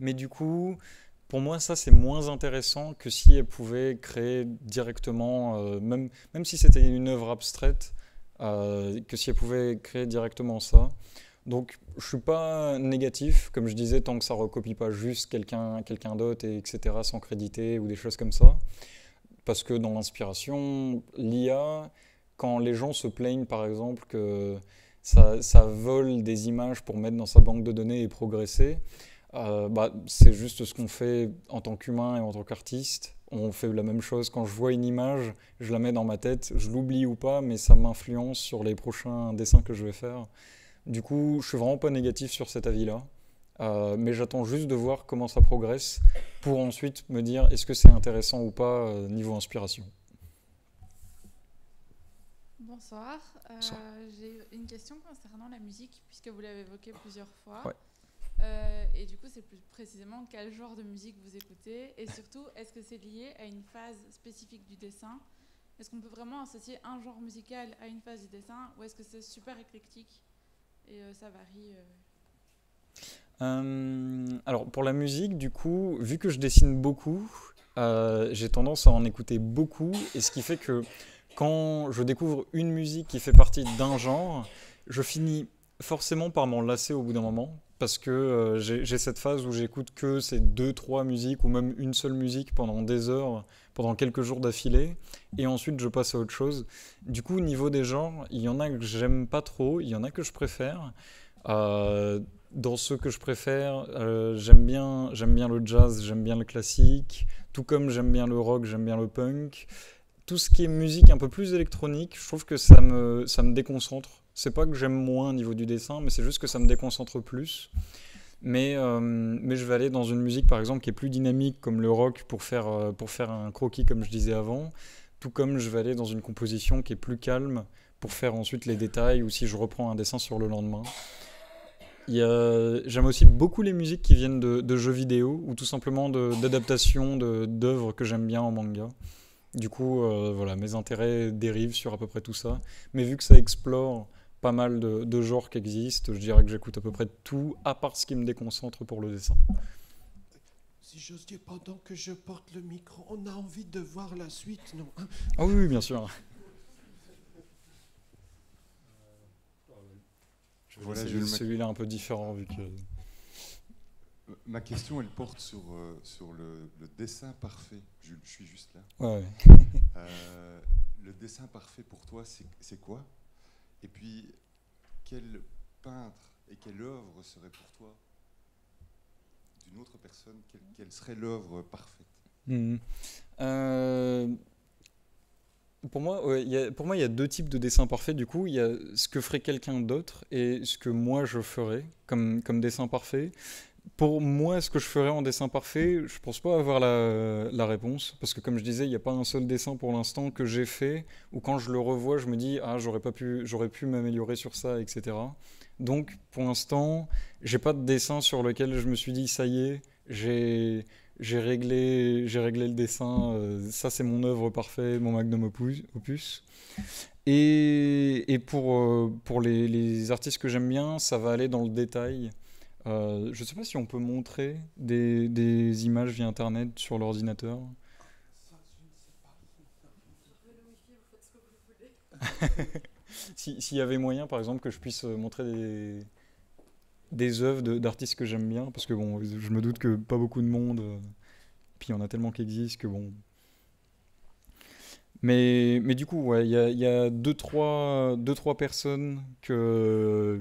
Mais du coup, pour moi ça c'est moins intéressant que si elle pouvait créer directement, même si c'était une œuvre abstraite, que si elle pouvait créer directement ça. Donc je suis pas négatif, comme je disais, tant que ça recopie pas juste quelqu'un d'autre, et etc., sans créditer ou des choses comme ça. Parce que dans l'inspiration, l'IA, quand les gens se plaignent par exemple que ça vole des images pour mettre dans sa banque de données et progresser, c'est juste ce qu'on fait en tant qu'humain et en tant qu'artiste. On fait la même chose. Quand je vois une image, je la mets dans ma tête, je l'oublie ou pas, mais ça m'influence sur les prochains dessins que je vais faire. Du coup, je suis vraiment pas négatif sur cet avis-là. Mais j'attends juste de voir comment ça progresse pour ensuite me dire est-ce que c'est intéressant ou pas niveau inspiration. Bonsoir. J'ai une question concernant la musique, puisque vous l'avez évoqué plusieurs fois. Ouais. Et du coup, c'est plus précisément quel genre de musique vous écoutez, et surtout, est-ce que c'est lié à une phase spécifique du dessin? Est-ce qu'on peut vraiment associer un genre musical à une phase du dessin, ou est-ce que c'est super éclectique et ça varie Alors pour la musique, du coup, vu que je dessine beaucoup, j'ai tendance à en écouter beaucoup, et ce qui fait que quand je découvre une musique qui fait partie d'un genre, je finis forcément par m'en lasser au bout d'un moment, parce que j'ai cette phase où j'écoute que ces 2-3 musiques, ou même une seule musique pendant des heures, pendant quelques jours d'affilée, et ensuite je passe à autre chose. Du coup, au niveau des genres, il y en a que j'aime pas trop, il y en a que je préfère. Dans ceux que je préfère, j'aime bien le jazz, j'aime bien le classique, tout comme j'aime bien le rock, j'aime bien le punk. Tout ce qui est musique un peu plus électronique, je trouve que ça me déconcentre. C'est pas que j'aime moins au niveau du dessin, mais c'est juste que ça me déconcentre plus. Mais je vais aller dans une musique, par exemple, qui est plus dynamique, comme le rock, pour faire un croquis, comme je disais avant. Tout comme je vais aller dans une composition qui est plus calme, pour faire ensuite les détails, ou si je reprends un dessin sur le lendemain. J'aime aussi beaucoup les musiques qui viennent de jeux vidéo, ou tout simplement d'adaptations d'œuvres que j'aime bien en manga. Du coup, voilà, mes intérêts dérivent sur à peu près tout ça. Mais vu que ça explore pas mal de genres qui existent, je dirais que j'écoute à peu près tout, à part ce qui me déconcentre pour le dessin. Si j'ose dire, pendant que je porte le micro, on a envie de voir la suite, non? Ah oui, bien sûr. Voilà, celui-là un peu différent, vu que... Ma question, elle porte sur le dessin parfait. Jules, je suis juste là. Ouais. Le dessin parfait pour toi, c'est quoi? Et puis, quel peintre et quelle œuvre serait pour toi d'une autre personne? Quelle serait l'œuvre parfaite? Pour moi, ouais, il y a deux types de dessins parfaits. Du coup, il y a ce que ferait quelqu'un d'autre et ce que moi je ferais comme dessin parfait. Pour moi, ce que je ferais en dessin parfait, je pense pas avoir la réponse. Parce que comme je disais, il n'y a pas un seul dessin pour l'instant que j'ai fait où quand je le revois, je me dis, ah, j'aurais pu m'améliorer sur ça, etc. Donc, pour l'instant, j'ai pas de dessin sur lequel je me suis dit, ça y est, j'ai réglé le dessin, ça c'est mon œuvre parfaite, mon magnum opus. Et pour les artistes que j'aime bien, ça va aller dans le détail. Je ne sais pas si on peut montrer des images via Internet sur l'ordinateur. S'il y avait moyen, par exemple, que je puisse montrer des œuvres d'artistes que j'aime bien, parce que bon, je me doute que pas beaucoup de monde, puis il y en a tellement qui existent que bon. Mais du coup, ouais, il y a deux, trois personnes que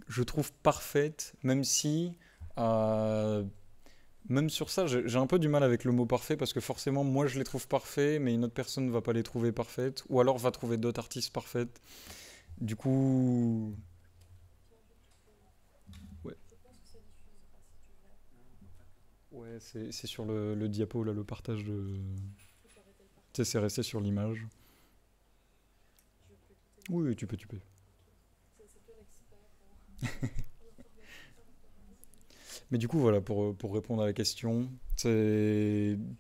je trouve parfaites, même si, même sur ça, j'ai un peu du mal avec le mot parfait, parce que forcément, moi, je les trouve parfaits, mais une autre personne ne va pas les trouver parfaites, ou alors va trouver d'autres artistes parfaites. Du coup... Ouais, ouais c'est sur le diapo, là, le partage de... Tu sais, c'est resté sur l'image. Oui, tu peux. Mais du coup, voilà, pour répondre à la question,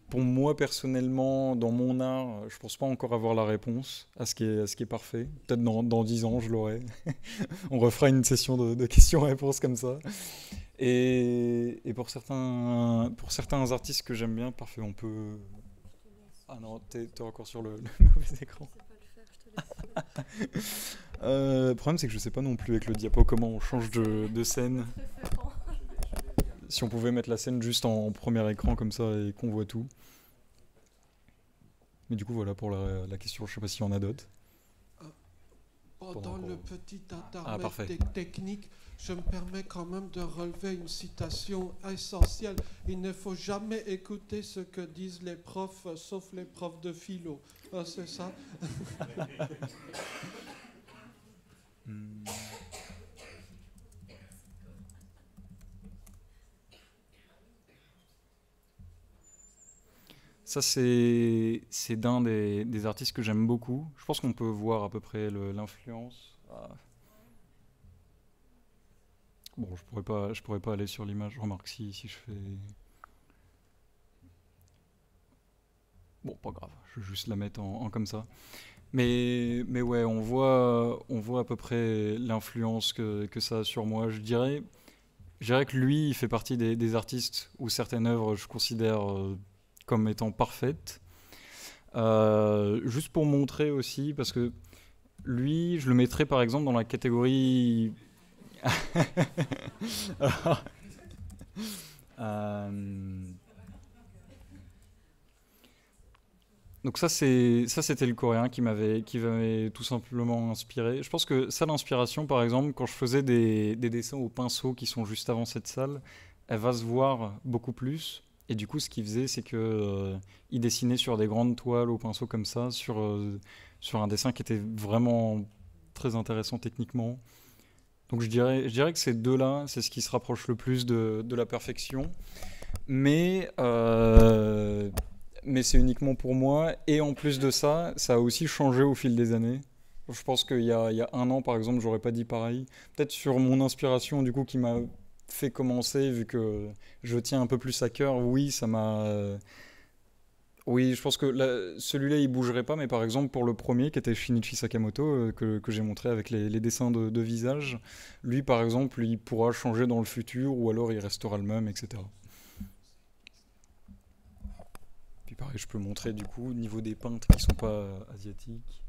pour moi personnellement, dans mon art, je pense pas encore avoir la réponse à ce qui est parfait. Peut-être dans 10 ans, je l'aurai. On refera une session de questions-réponses comme ça. Et pour certains artistes que j'aime bien, parfait, on peut... Ah non, t'es encore sur le mauvais écran. Le problème, c'est que je sais pas non plus avec le diapo comment on change de scène. Si on pouvait mettre la scène juste en premier écran comme ça et qu'on voit tout. Mais du coup, voilà pour la question. Je sais pas s'il y en a d'autres. Pendant le petit intermède technique, je me permets quand même de relever une citation essentielle. Il ne faut jamais écouter ce que disent les profs, sauf les profs de philo. Ah, c'est ça. Ça, c'est d'un des artistes que j'aime beaucoup. Je pense qu'on peut voir à peu près l'influence. Ah. Bon, je pourrais pas aller sur l'image. Remarque si je fais... Bon, pas grave, je vais juste la mettre en comme ça. Mais ouais, on voit à peu près l'influence que ça a sur moi. Je dirais que lui, il fait partie des artistes où certaines œuvres, je considère comme étant parfaites. Juste pour montrer aussi, parce que lui, je le mettrais par exemple dans la catégorie... Donc ça c'était le coréen qui m'avait tout simplement inspiré. Je pense que ça, l'inspiration, par exemple, quand je faisais des dessins au pinceau qui sont juste avant cette salle, elle va se voir beaucoup plus. Et du coup, ce qu'il faisait, c'est que il dessinait sur des grandes toiles au pinceau comme ça, sur un dessin qui était vraiment très intéressant techniquement. Donc je dirais que ces deux-là, c'est ce qui se rapproche le plus de la perfection. Mais c'est uniquement pour moi. Et en plus de ça, ça a aussi changé au fil des années. Je pense qu'il y a un an, par exemple, j'aurais pas dit pareil. Peut-être sur mon inspiration, du coup, qui m'a fait commencer, vu que je tiens un peu plus à cœur, oui, ça m'a... Oui, je pense que celui-là, il bougerait pas, mais par exemple, pour le premier, qui était Shinichi Sakamoto, que j'ai montré avec les dessins de visage, lui, par exemple, il pourra changer dans le futur, ou alors il restera le même, etc. Puis pareil, je peux montrer, du coup, au niveau des peintres qui sont pas asiatiques.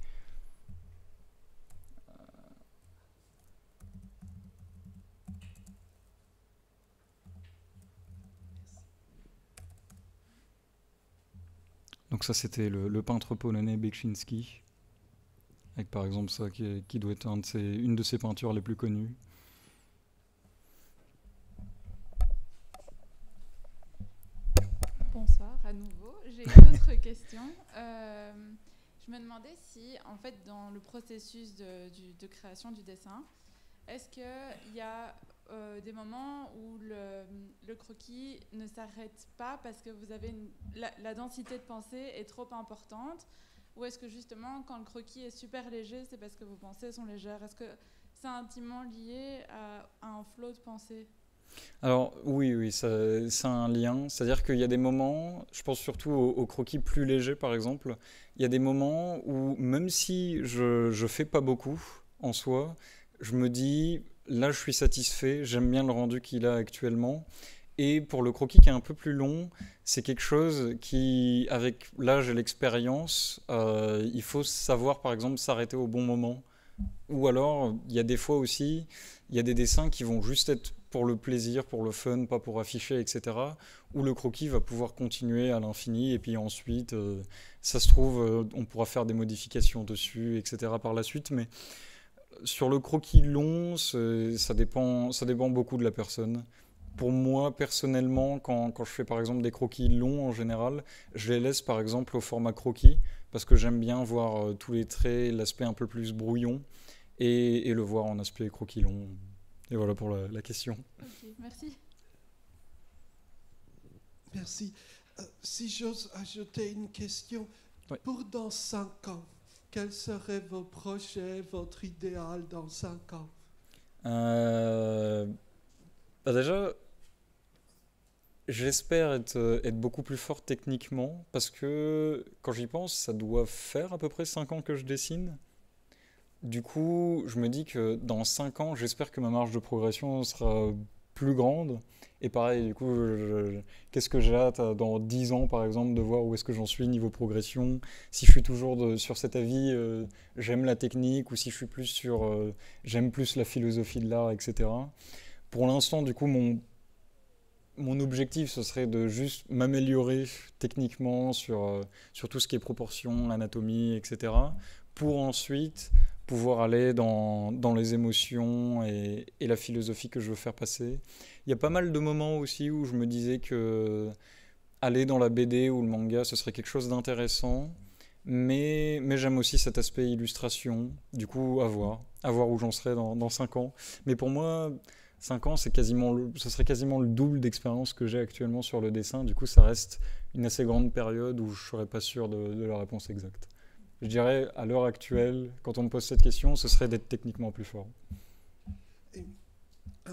Donc ça, c'était le peintre polonais Beksinski, avec par exemple ça qui doit être une de ses peintures les plus connues. Bonsoir à nouveau. J'ai une autre question. Je je me demandais si, en fait, dans le processus de création du dessin, est-ce qu'il y a des moments où le croquis ne s'arrête pas parce que vous avez la densité de pensée est trop importante, ou est-ce que justement, quand le croquis est super léger, c'est parce que vos pensées sont légères? Est-ce que c'est intimement lié à un flot de pensée? Alors oui, c'est un lien. C'est-à-dire qu'il y a des moments, je pense surtout au croquis plus léger par exemple, il y a des moments où même si je fais pas beaucoup en soi, je me dis là je suis satisfait, j'aime bien le rendu qu'il a actuellement. Et pour le croquis qui est un peu plus long, c'est quelque chose qui, avec l'âge et l'expérience, il faut savoir par exemple s'arrêter au bon moment. Ou alors, il y a des fois aussi, il y a des dessins qui vont juste être pour le plaisir, pour le fun, pas pour afficher, etc. Où le croquis va pouvoir continuer à l'infini et puis ensuite, ça se trouve, on pourra faire des modifications dessus, etc. par la suite. Mais sur le croquis long, ça dépend beaucoup de la personne. Pour moi, personnellement, quand je fais par exemple des croquis longs en général, je les laisse par exemple au format croquis parce que j'aime bien voir tous les traits, l'aspect un peu plus brouillon et le voir en aspect croquis long. Et voilà pour la question. Ok, merci. Merci. Si j'ose ajouter une question, oui. Pour dans 5 ans, quels seraient vos projets, votre idéal dans 5 ans? Déjà, j'espère être beaucoup plus fort techniquement parce que quand j'y pense, ça doit faire à peu près 5 ans que je dessine. Du coup, je me dis que dans 5 ans, j'espère que ma marge de progression sera plus grande. Et pareil, du coup, qu'est-ce que j'ai hâte dans 10 ans, par exemple, de voir où est-ce que j'en suis niveau progression. Si je suis toujours sur cet avis, j'aime la technique, ou si je suis plus sur j'aime plus la philosophie de l'art, etc. Pour l'instant, du coup, mon objectif, ce serait de juste m'améliorer techniquement sur tout ce qui est proportion, anatomie, etc. Pour ensuite pouvoir aller dans les émotions et la philosophie que je veux faire passer. Il y a pas mal de moments aussi où je me disais que aller dans la BD ou le manga, ce serait quelque chose d'intéressant, mais j'aime aussi cet aspect illustration. Du coup, à voir où j'en serai dans 5 ans. Mais pour moi, 5 ans, ce serait quasiment le double d'expérience que j'ai actuellement sur le dessin. Du coup, ça reste une assez grande période où je ne serais pas sûr de la réponse exacte. Je dirais, à l'heure actuelle, quand on me pose cette question, ce serait d'être techniquement plus fort.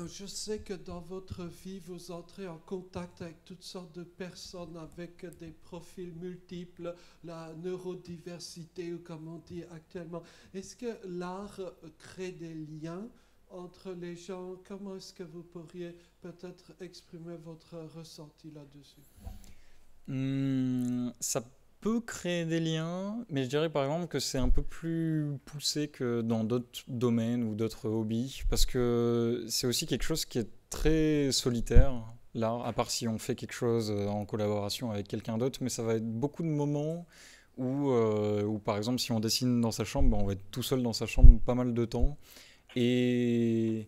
Je sais que dans votre vie, vous entrez en contact avec toutes sortes de personnes avec des profils multiples, la neurodiversité, ou comme on dit actuellement. Est-ce que l'art crée des liens entre les gens? Comment est-ce que vous pourriez peut-être exprimer votre ressenti là-dessus? Ça peut créer des liens, mais je dirais par exemple que c'est un peu plus poussé que dans d'autres domaines ou d'autres hobbies, parce que c'est aussi quelque chose qui est très solitaire, l'art, à part si on fait quelque chose en collaboration avec quelqu'un d'autre, mais ça va être beaucoup de moments où par exemple si on dessine dans sa chambre, on va être tout seul dans sa chambre pas mal de temps, et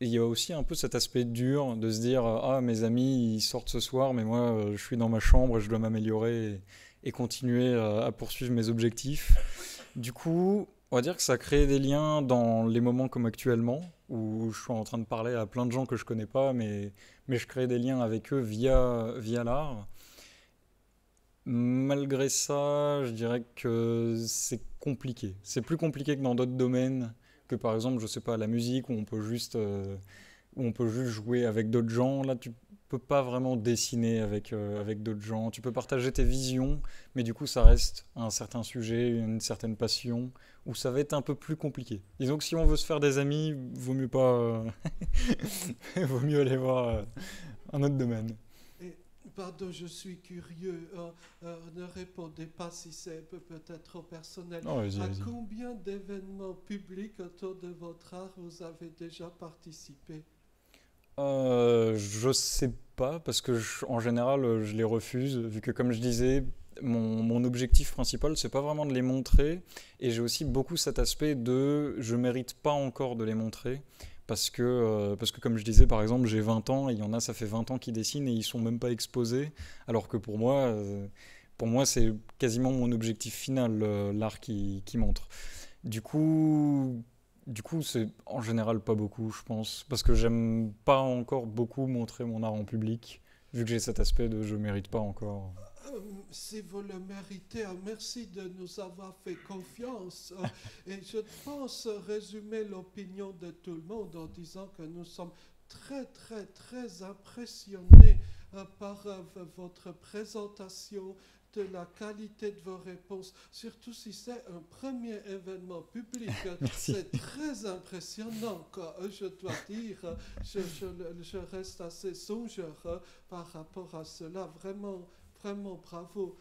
il y a aussi un peu cet aspect dur de se dire « Ah, mes amis, ils sortent ce soir, mais moi, je suis dans ma chambre et je dois m'améliorer et continuer à poursuivre mes objectifs. » Du coup, on va dire que ça crée des liens dans les moments comme actuellement, où je suis en train de parler à plein de gens que je connais pas, mais je crée des liens avec eux via l'art. Malgré ça, je dirais que c'est compliqué. C'est plus compliqué que dans d'autres domaines, que par exemple, je sais pas, la musique, où on peut juste jouer avec d'autres gens. Là, tu peux pas vraiment dessiner avec d'autres gens. Tu peux partager tes visions, mais du coup, ça reste un certain sujet, une certaine passion, où ça va être un peu plus compliqué. Disons que si on veut se faire des amis, vaut mieux pas... vaut mieux aller voir un autre domaine. Pardon, je suis curieux. Ne répondez pas si c'est peut-être trop personnel. Non, vas-y. Combien d'événements publics autour de votre art vous avez déjà participé? Je sais pas, parce que en général, je les refuse, vu que comme je disais, mon objectif principal, c'est pas vraiment de les montrer, et j'ai aussi beaucoup cet aspect de je mérite pas encore de les montrer. Parce que comme je disais, par exemple, j'ai 20 ans, et il y en a, ça fait 20 ans qu'ils dessinent et ils sont même pas exposés, alors que pour moi, pour moi, c'est quasiment mon objectif final, l'art qui montre. Du coup, c'est en général pas beaucoup, je pense, parce que j'aime pas encore beaucoup montrer mon art en public, vu que j'ai cet aspect de je mérite pas encore. Si vous le méritez, merci de nous avoir fait confiance. Et je pense résumer l'opinion de tout le monde en disant que nous sommes très, très, très impressionnés par votre présentation, de la qualité de vos réponses, surtout si c'est un premier événement public. C'est très impressionnant, quoi. Je dois dire. Je reste assez songeur par rapport à cela. Vraiment, vraiment bravo.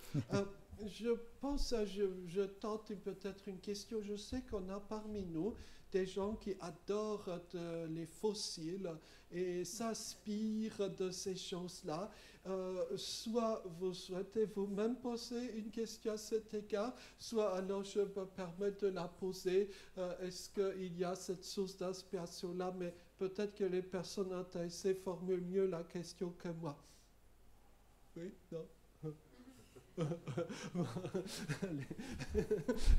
Je pense, je tente peut-être une question. Je sais qu'on a parmi nous des gens qui adorent les fossiles et s'inspirent de ces choses-là. Soit vous souhaitez vous-même poser une question à cet égard, soit alors je me permets de la poser. Est-ce qu'il y a cette source d'inspiration-là? Mais peut-être que les personnes intéressées formulent mieux la question que moi. Oui, non.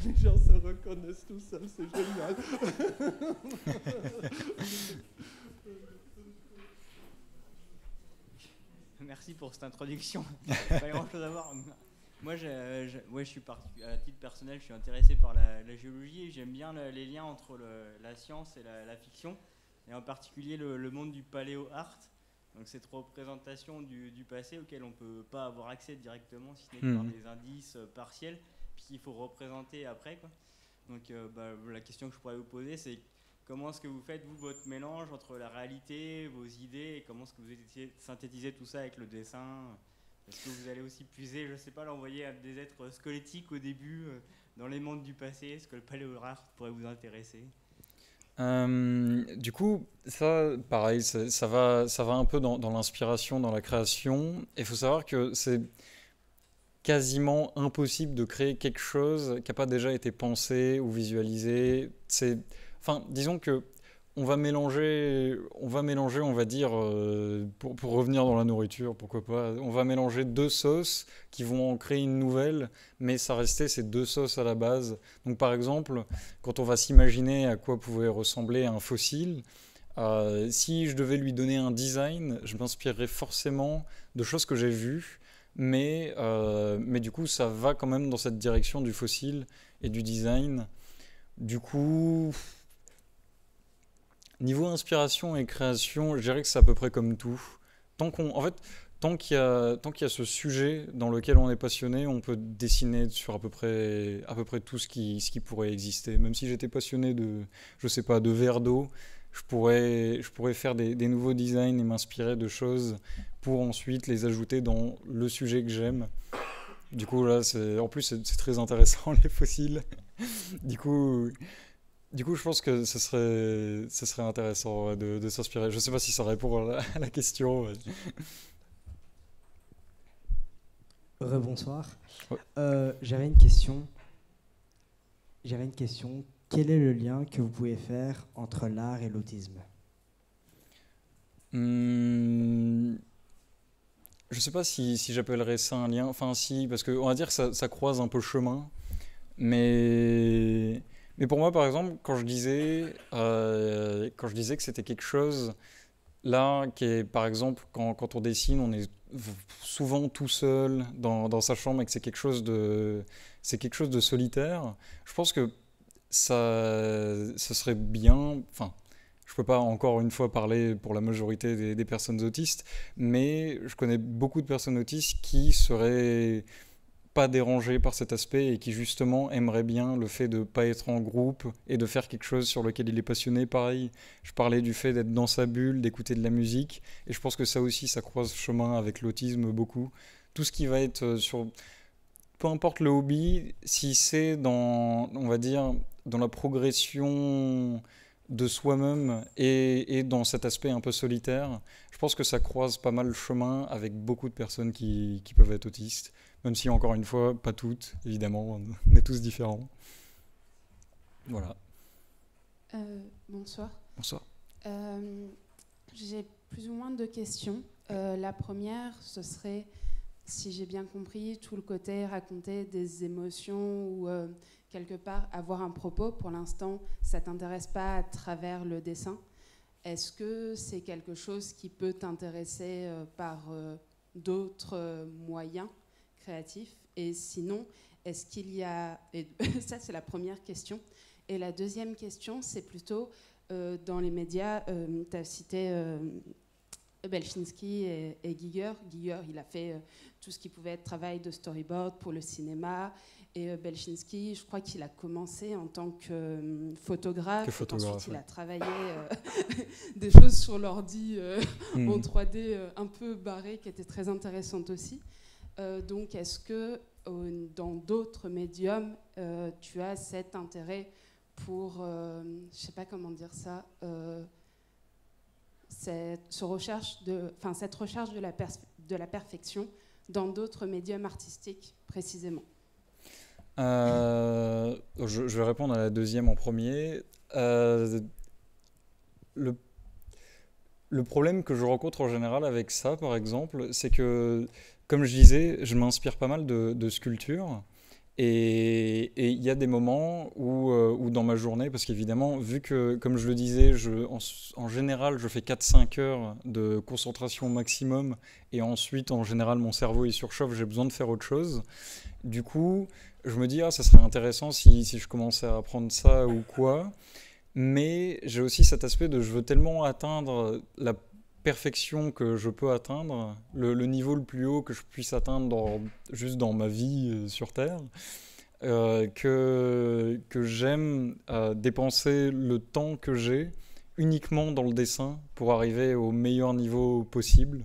Les gens se reconnaissent tout seuls, c'est génial. Merci pour cette introduction. Pas grand-chose à voir. Moi, je suis à titre personnel, je suis intéressé par la géologie et j'aime bien les liens entre la science et la fiction, et en particulier le monde du paléo-art. Donc cette représentation du passé auquel on ne peut pas avoir accès directement, si ce n'est que par des indices partiels, puis qu'il faut représenter après, quoi. Donc la question que je pourrais vous poser, c'est comment est-ce que vous faites, vous, votre mélange entre la réalité, vos idées, et comment est-ce que vous essayez de synthétiser tout ça avec le dessin? Est-ce que vous allez aussi puiser, je ne sais pas, l'envoyer à des êtres squelettiques au début, dans les mondes du passé? Est-ce que le paléo-art pourrait vous intéresser? Du coup, ça, pareil, ça va un peu dans l'inspiration, dans la création. Il faut savoir que c'est quasiment impossible de créer quelque chose qui n'a pas déjà été pensé ou visualisé. Enfin, disons que on va mélanger, on va dire, pour revenir dans la nourriture, pourquoi pas, on va mélanger deux sauces qui vont en créer une nouvelle, mais ça restait ces deux sauces à la base. Donc par exemple, quand on va s'imaginer à quoi pouvait ressembler un fossile, si je devais lui donner un design, je m'inspirerais forcément de choses que j'ai vues, mais du coup ça va quand même dans cette direction du fossile et du design. Du coup... Niveau inspiration et création, je dirais que c'est à peu près comme tout. Tant qu'il y a ce sujet dans lequel on est passionné, on peut dessiner sur à peu près tout ce qui pourrait exister. Même si j'étais passionné de verre d'eau, je pourrais faire des nouveaux designs et m'inspirer de choses pour ensuite les ajouter dans le sujet que j'aime. Du coup, là, en plus, c'est très intéressant, les fossiles. Du coup, je pense que ce serait intéressant de s'inspirer. Je ne sais pas si ça répond à la question. Rebonsoir. Ouais. J'avais une question. Quel est le lien que vous pouvez faire entre l'art et l'autisme? Je ne sais pas si j'appellerais ça un lien. Enfin, si, parce qu'on va dire que ça croise un peu chemin. Mais pour moi, par exemple, quand je disais que c'était quelque chose, là, qui est, par exemple, quand on dessine, on est souvent tout seul dans sa chambre et que c'est quelque chose de solitaire, je pense que ce serait bien... Enfin, je ne peux pas encore une fois parler pour la majorité des personnes autistes, mais je connais beaucoup de personnes autistes qui seraient pas dérangées par cet aspect et qui justement aimeraient bien le fait de ne pas être en groupe et de faire quelque chose sur lequel il est passionné. Pareil, je parlais du fait d'être dans sa bulle, d'écouter de la musique, et je pense que ça aussi, ça croise chemin avec l'autisme beaucoup. Tout ce qui va être sur... Peu importe le hobby, si c'est on va dire, dans la progression de soi-même et dans cet aspect un peu solitaire, je pense que ça croise pas mal le chemin avec beaucoup de personnes qui peuvent être autistes, même si encore une fois, pas toutes, évidemment, on est tous différents. Voilà. Bonsoir. Bonsoir. J'ai plus ou moins deux questions. La première, ce serait si j'ai bien compris, tout le côté raconter des émotions ou quelque part avoir un propos, pour l'instant, ça ne t'intéresse pas à travers le dessin. Est-ce que c'est quelque chose qui peut t'intéresser par d'autres moyens créatifs? Et sinon, est-ce qu'il y a... Et ça, c'est la première question. Et la deuxième question, c'est plutôt dans les médias, tu as cité Belchinski et Giger. Giger, il a fait tout ce qui pouvait être travail de storyboard pour le cinéma. Et Belchinski, je crois qu'il a commencé en tant que photographe. Ensuite, il a travaillé des choses sur l'ordi en 3D un peu barrées, qui étaient très intéressantes aussi. Donc, est-ce que dans d'autres médiums, tu as cet intérêt pour, je ne sais pas comment dire ça, cette recherche de la perfection dans d'autres médiums artistiques précisément? Je vais répondre à la deuxième en premier. Le problème que je rencontre en général avec ça, par exemple, c'est que, comme je disais, je m'inspire pas mal de sculptures. Et il y a des moments où dans ma journée, parce qu'évidemment, vu que, comme je le disais, en général, je fais 4-5 heures de concentration maximum, et ensuite, en général, mon cerveau il surchauffe, j'ai besoin de faire autre chose. Du coup, je me dis, ça serait intéressant si je commençais à apprendre ça ou quoi. Mais j'ai aussi cet aspect de je veux tellement atteindre la perfection que je peux atteindre, le niveau le plus haut que je puisse atteindre juste dans ma vie sur Terre, que j'aime dépenser le temps que j'ai uniquement dans le dessin pour arriver au meilleur niveau possible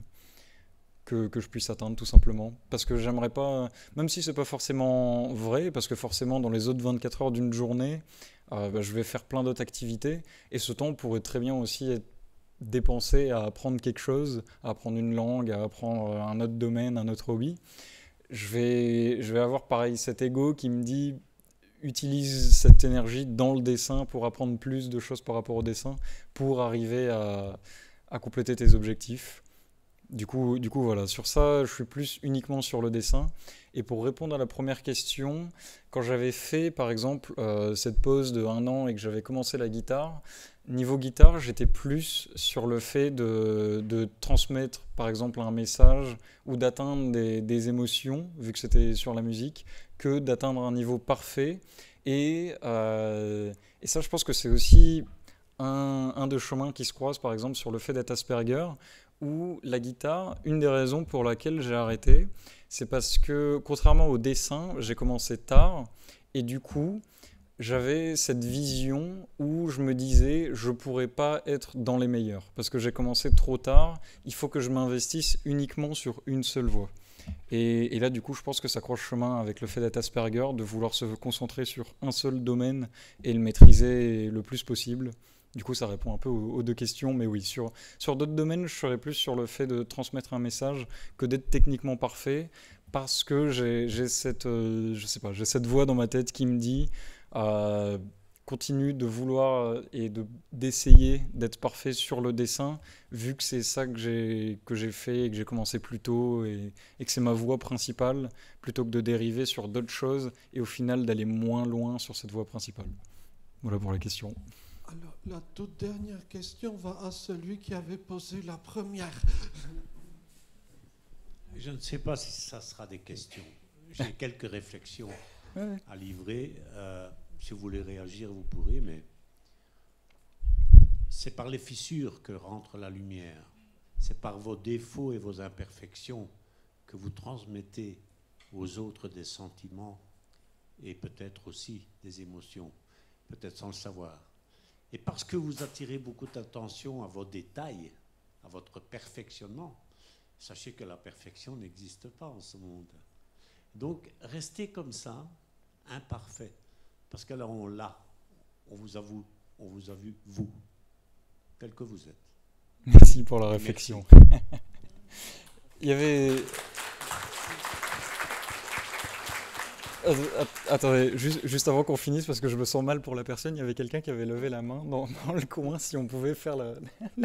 que je puisse atteindre, tout simplement. Parce que j'aimerais pas, même si c'est pas forcément vrai, parce que forcément dans les autres 24 heures d'une journée, je vais faire plein d'autres activités, et ce temps pourrait très bien aussi être dépensé à apprendre quelque chose, à apprendre une langue, à apprendre un autre domaine, un autre hobby. Je vais avoir pareil cet ego qui me dit utilise cette énergie dans le dessin pour apprendre plus de choses par rapport au dessin, pour arriver à compléter tes objectifs. Du coup, voilà, sur ça, je suis plus uniquement sur le dessin. Et pour répondre à la première question, quand j'avais fait, par exemple, cette pause de 1 an et que j'avais commencé la guitare, niveau guitare, j'étais plus sur le fait de transmettre, par exemple, un message ou d'atteindre des émotions, vu que c'était sur la musique, que d'atteindre un niveau parfait. Et ça, je pense que c'est aussi un des chemins qui se croisent, par exemple, sur le fait d'être Asperger, où la guitare, une des raisons pour laquelle j'ai arrêté, c'est parce que, contrairement au dessin, j'ai commencé tard, et du coup, j'avais cette vision où je me disais je pourrais pas être dans les meilleurs parce que j'ai commencé trop tard, il faut que je m'investisse uniquement sur une seule voie. Et là, du coup, je pense que ça croise chemin avec le fait d'être Asperger, de vouloir se concentrer sur un seul domaine et le maîtriser le plus possible. Du coup, ça répond un peu aux deux questions, mais oui, sur d'autres domaines, je serais plus sur le fait de transmettre un message que d'être techniquement parfait, parce que j'ai cette voix dans ma tête qui me dit continue de vouloir et d'essayer d'être parfait sur le dessin, vu que c'est ça que j'ai fait et que j'ai commencé plus tôt et que c'est ma voie principale, plutôt que de dériver sur d'autres choses et au final d'aller moins loin sur cette voie principale. Voilà pour la question. Alors, la toute dernière question va à celui qui avait posé la première. Je ne sais pas si ça sera des questions. J'ai quelques réflexions à livrer. Si vous voulez réagir, vous pourrez, mais c'est par les fissures que rentre la lumière. C'est par vos défauts et vos imperfections que vous transmettez aux autres des sentiments et peut-être aussi des émotions, peut-être sans le savoir. Et parce que vous attirez beaucoup d'attention à vos détails, à votre perfectionnement, sachez que la perfection n'existe pas en ce monde. Donc, restez comme ça, imparfait, parce que là, on vous a vu, vous, tel que vous êtes. Merci pour la réflexion. Il y avait... Attendez, juste avant qu'on finisse, parce que je me sens mal pour la personne, il y avait quelqu'un qui avait levé la main dans le coin, si on pouvait faire la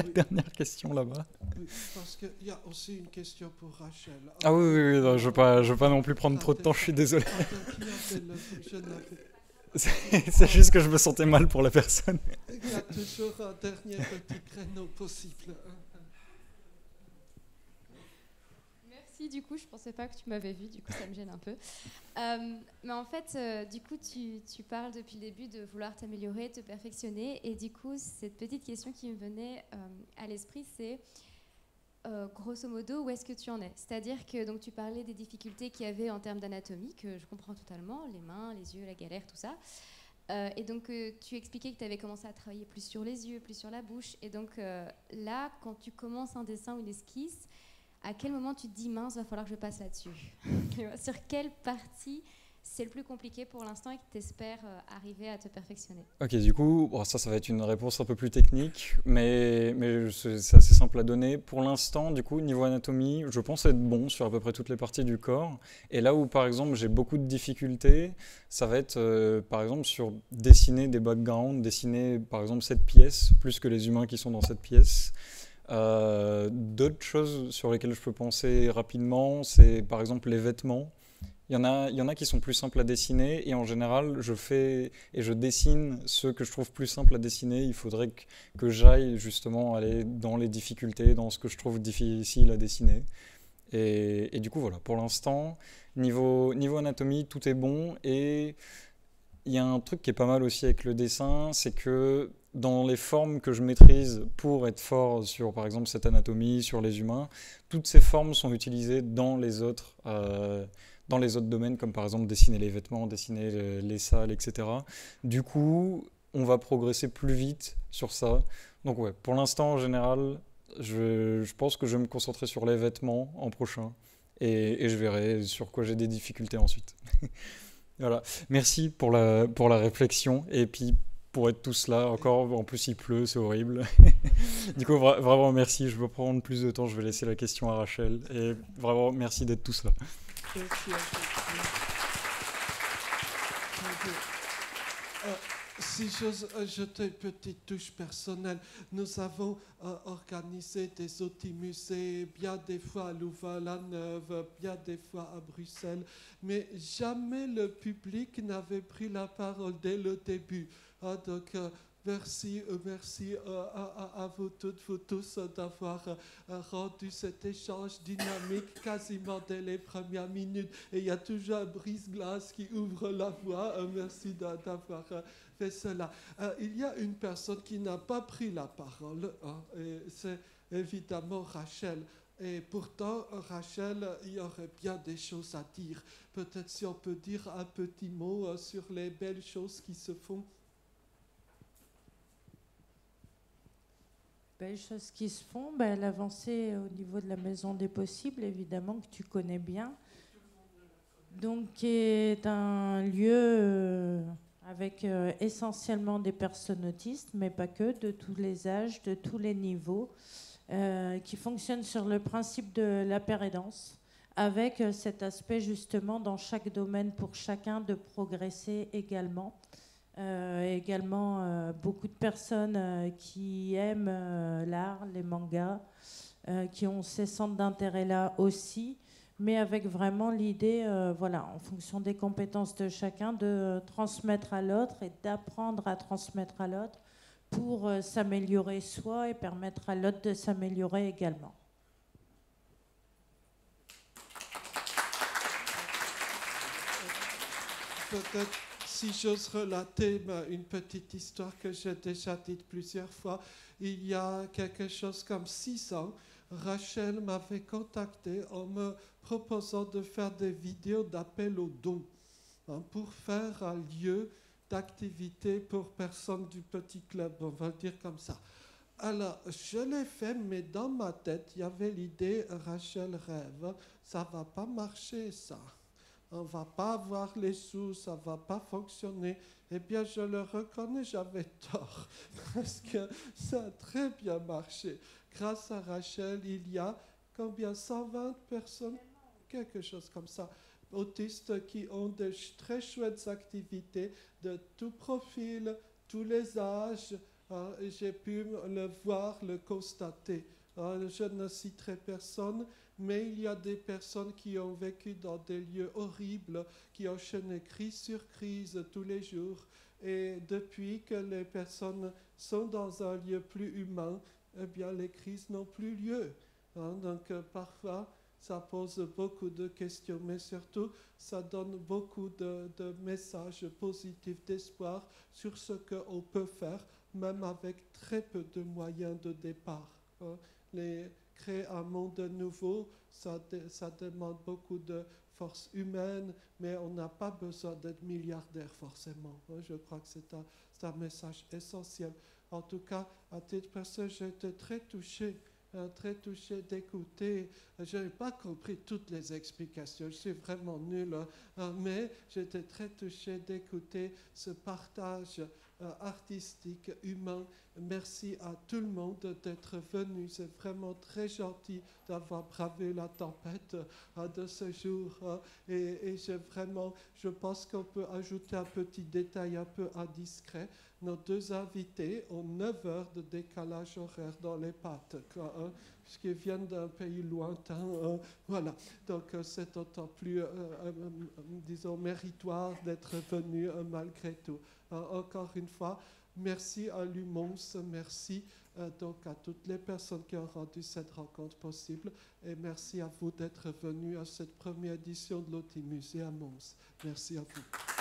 dernière question là-bas. Oui, parce qu'il y a aussi une question pour Rachel. Ah oui, non, je ne veux pas non plus prendre trop de temps, je suis désolé. C'est juste que je me sentais mal pour la personne. Il y a toujours un dernier petit créneau possible. Merci, du coup, je pensais pas que tu m'avais vu, du coup ça me gêne un peu. Mais en fait, du coup, tu parles depuis le début de vouloir t'améliorer, te perfectionner, et du coup, cette petite question qui me venait à l'esprit, c'est grosso modo, où est-ce que tu en es? C'est-à-dire que donc, tu parlais des difficultés qu'il y avait en termes d'anatomie, que je comprends totalement, les mains, les yeux, la galère, tout ça. Et donc, tu expliquais que tu avais commencé à travailler plus sur les yeux, plus sur la bouche. Et donc, là, quand tu commences un dessin ou une esquisse, à quel moment tu te dis, mince, va falloir que je passe là-dessus? Sur quelle partie c'est le plus compliqué pour l'instant et que tu espères arriver à te perfectionner? Ok, du coup, bon, ça va être une réponse un peu plus technique, mais c'est assez simple à donner. Pour l'instant, du coup, niveau anatomie, je pense être bon sur à peu près toutes les parties du corps. Et là où, par exemple, j'ai beaucoup de difficultés, ça va être, par exemple, sur dessiner des backgrounds, dessiner, par exemple, cette pièce, plus que les humains qui sont dans cette pièce. D'autres choses sur lesquelles je peux penser rapidement, c'est, par exemple, les vêtements. Il y en a qui sont plus simples à dessiner et en général, je dessine ceux que je trouve plus simples à dessiner. Il faudrait que j'aille justement aller dans les difficultés, dans ce que je trouve difficile à dessiner. Et du coup, voilà, pour l'instant, niveau anatomie, tout est bon. Et il y a un truc qui est pas mal aussi avec le dessin, c'est que dans les formes que je maîtrise pour être fort sur, par exemple, cette anatomie, sur les humains, toutes ces formes sont utilisées dans les autres domaines, comme par exemple dessiner les vêtements, dessiner les salles, etc. Du coup, on va progresser plus vite sur ça. Donc ouais, pour l'instant, en général, je pense que je vais me concentrer sur les vêtements en prochain et je verrai sur quoi j'ai des difficultés ensuite. Voilà. Merci pour la réflexion et puis pour être tous là encore. En plus, il pleut, c'est horrible. Du coup, vraiment merci. Je vais prendre plus de temps. Je vais laisser la question à Rachel. Et vraiment, merci d'être tous là. Si j'ose ajouter une petite touche personnelle, nous avons organisé des outils musées, bien des fois à Louvain-la-Neuve, bien des fois à Bruxelles, mais jamais le public n'avait pris la parole dès le début. Donc, merci à vous toutes, vous tous d'avoir rendu cet échange dynamique quasiment dès les premières minutes. Et il y a toujours un brise-glace qui ouvre la voie. Merci d'avoir fait cela. Il y a une personne qui n'a pas pris la parole, et c'est évidemment Rachel. Et pourtant, Rachel, il y aurait bien des choses à dire. Peut-être si on peut dire un petit mot sur les belles choses qui se font. Belles choses qui se font, l'avancée au niveau de la Maison des Possibles, évidemment, que tu connais bien. Donc, qui est un lieu avec essentiellement des personnes autistes, mais pas que, de tous les âges, de tous les niveaux, qui fonctionne sur le principe de la pérédance, avec cet aspect justement dans chaque domaine pour chacun de progresser également. Également beaucoup de personnes qui aiment l'art, les mangas, qui ont ces centres d'intérêt-là aussi, mais avec vraiment l'idée, voilà, en fonction des compétences de chacun, de transmettre à l'autre et d'apprendre à transmettre à l'autre pour s'améliorer soi et permettre à l'autre de s'améliorer également. Peut-être, si j'ose relater une petite histoire que j'ai déjà dite plusieurs fois, il y a quelque chose comme 6 ans, Rachel m'avait contacté en me proposant de faire des vidéos d'appel aux dons pour faire un lieu d'activité pour personnes du petit club, on va le dire comme ça. Alors, je l'ai fait, mais dans ma tête, il y avait l'idée, Rachel rêve, ça ne va pas marcher ça. On ne va pas avoir les sous, ça ne va pas fonctionner. Eh bien, je le reconnais, j'avais tort, parce que ça a très bien marché. Grâce à Rachel, il y a combien, 120 personnes, quelque chose comme ça, autistes qui ont de très chouettes activités de tout profil, tous les âges. J'ai pu le voir, le constater. Je ne citerai personne, mais il y a des personnes qui ont vécu dans des lieux horribles, qui enchaînaient crise sur crise tous les jours. Et depuis que les personnes sont dans un lieu plus humain, eh bien, les crises n'ont plus lieu. Donc, parfois, ça pose beaucoup de questions, mais surtout, ça donne beaucoup de messages positifs d'espoir sur ce qu'on peut faire, même avec très peu de moyens de départ. Créer un monde nouveau, ça demande beaucoup de force humaine, mais on n'a pas besoin d'être milliardaire forcément. Je crois que c'est un message essentiel. En tout cas, à titre personnel, j'ai été très touché d'écouter. Je n'ai pas compris toutes les explications, je suis vraiment nul, mais j'étais très touché d'écouter ce partage artistique, humain. Merci à tout le monde d'être venu. C'est vraiment très gentil d'avoir bravé la tempête de ce jour. Et je pense qu'on peut ajouter un petit détail un peu indiscret. Nos deux invités ont 9 heures de décalage horaire dans les pattes, puisqu'ils viennent d'un pays lointain. Voilà, donc c'est d'autant plus, disons, méritoire d'être venus malgré tout. Encore une fois, merci à l'UMONS, merci donc à toutes les personnes qui ont rendu cette rencontre possible, et merci à vous d'être venus à cette première édition de l'Optimusée à Mons. Merci à vous.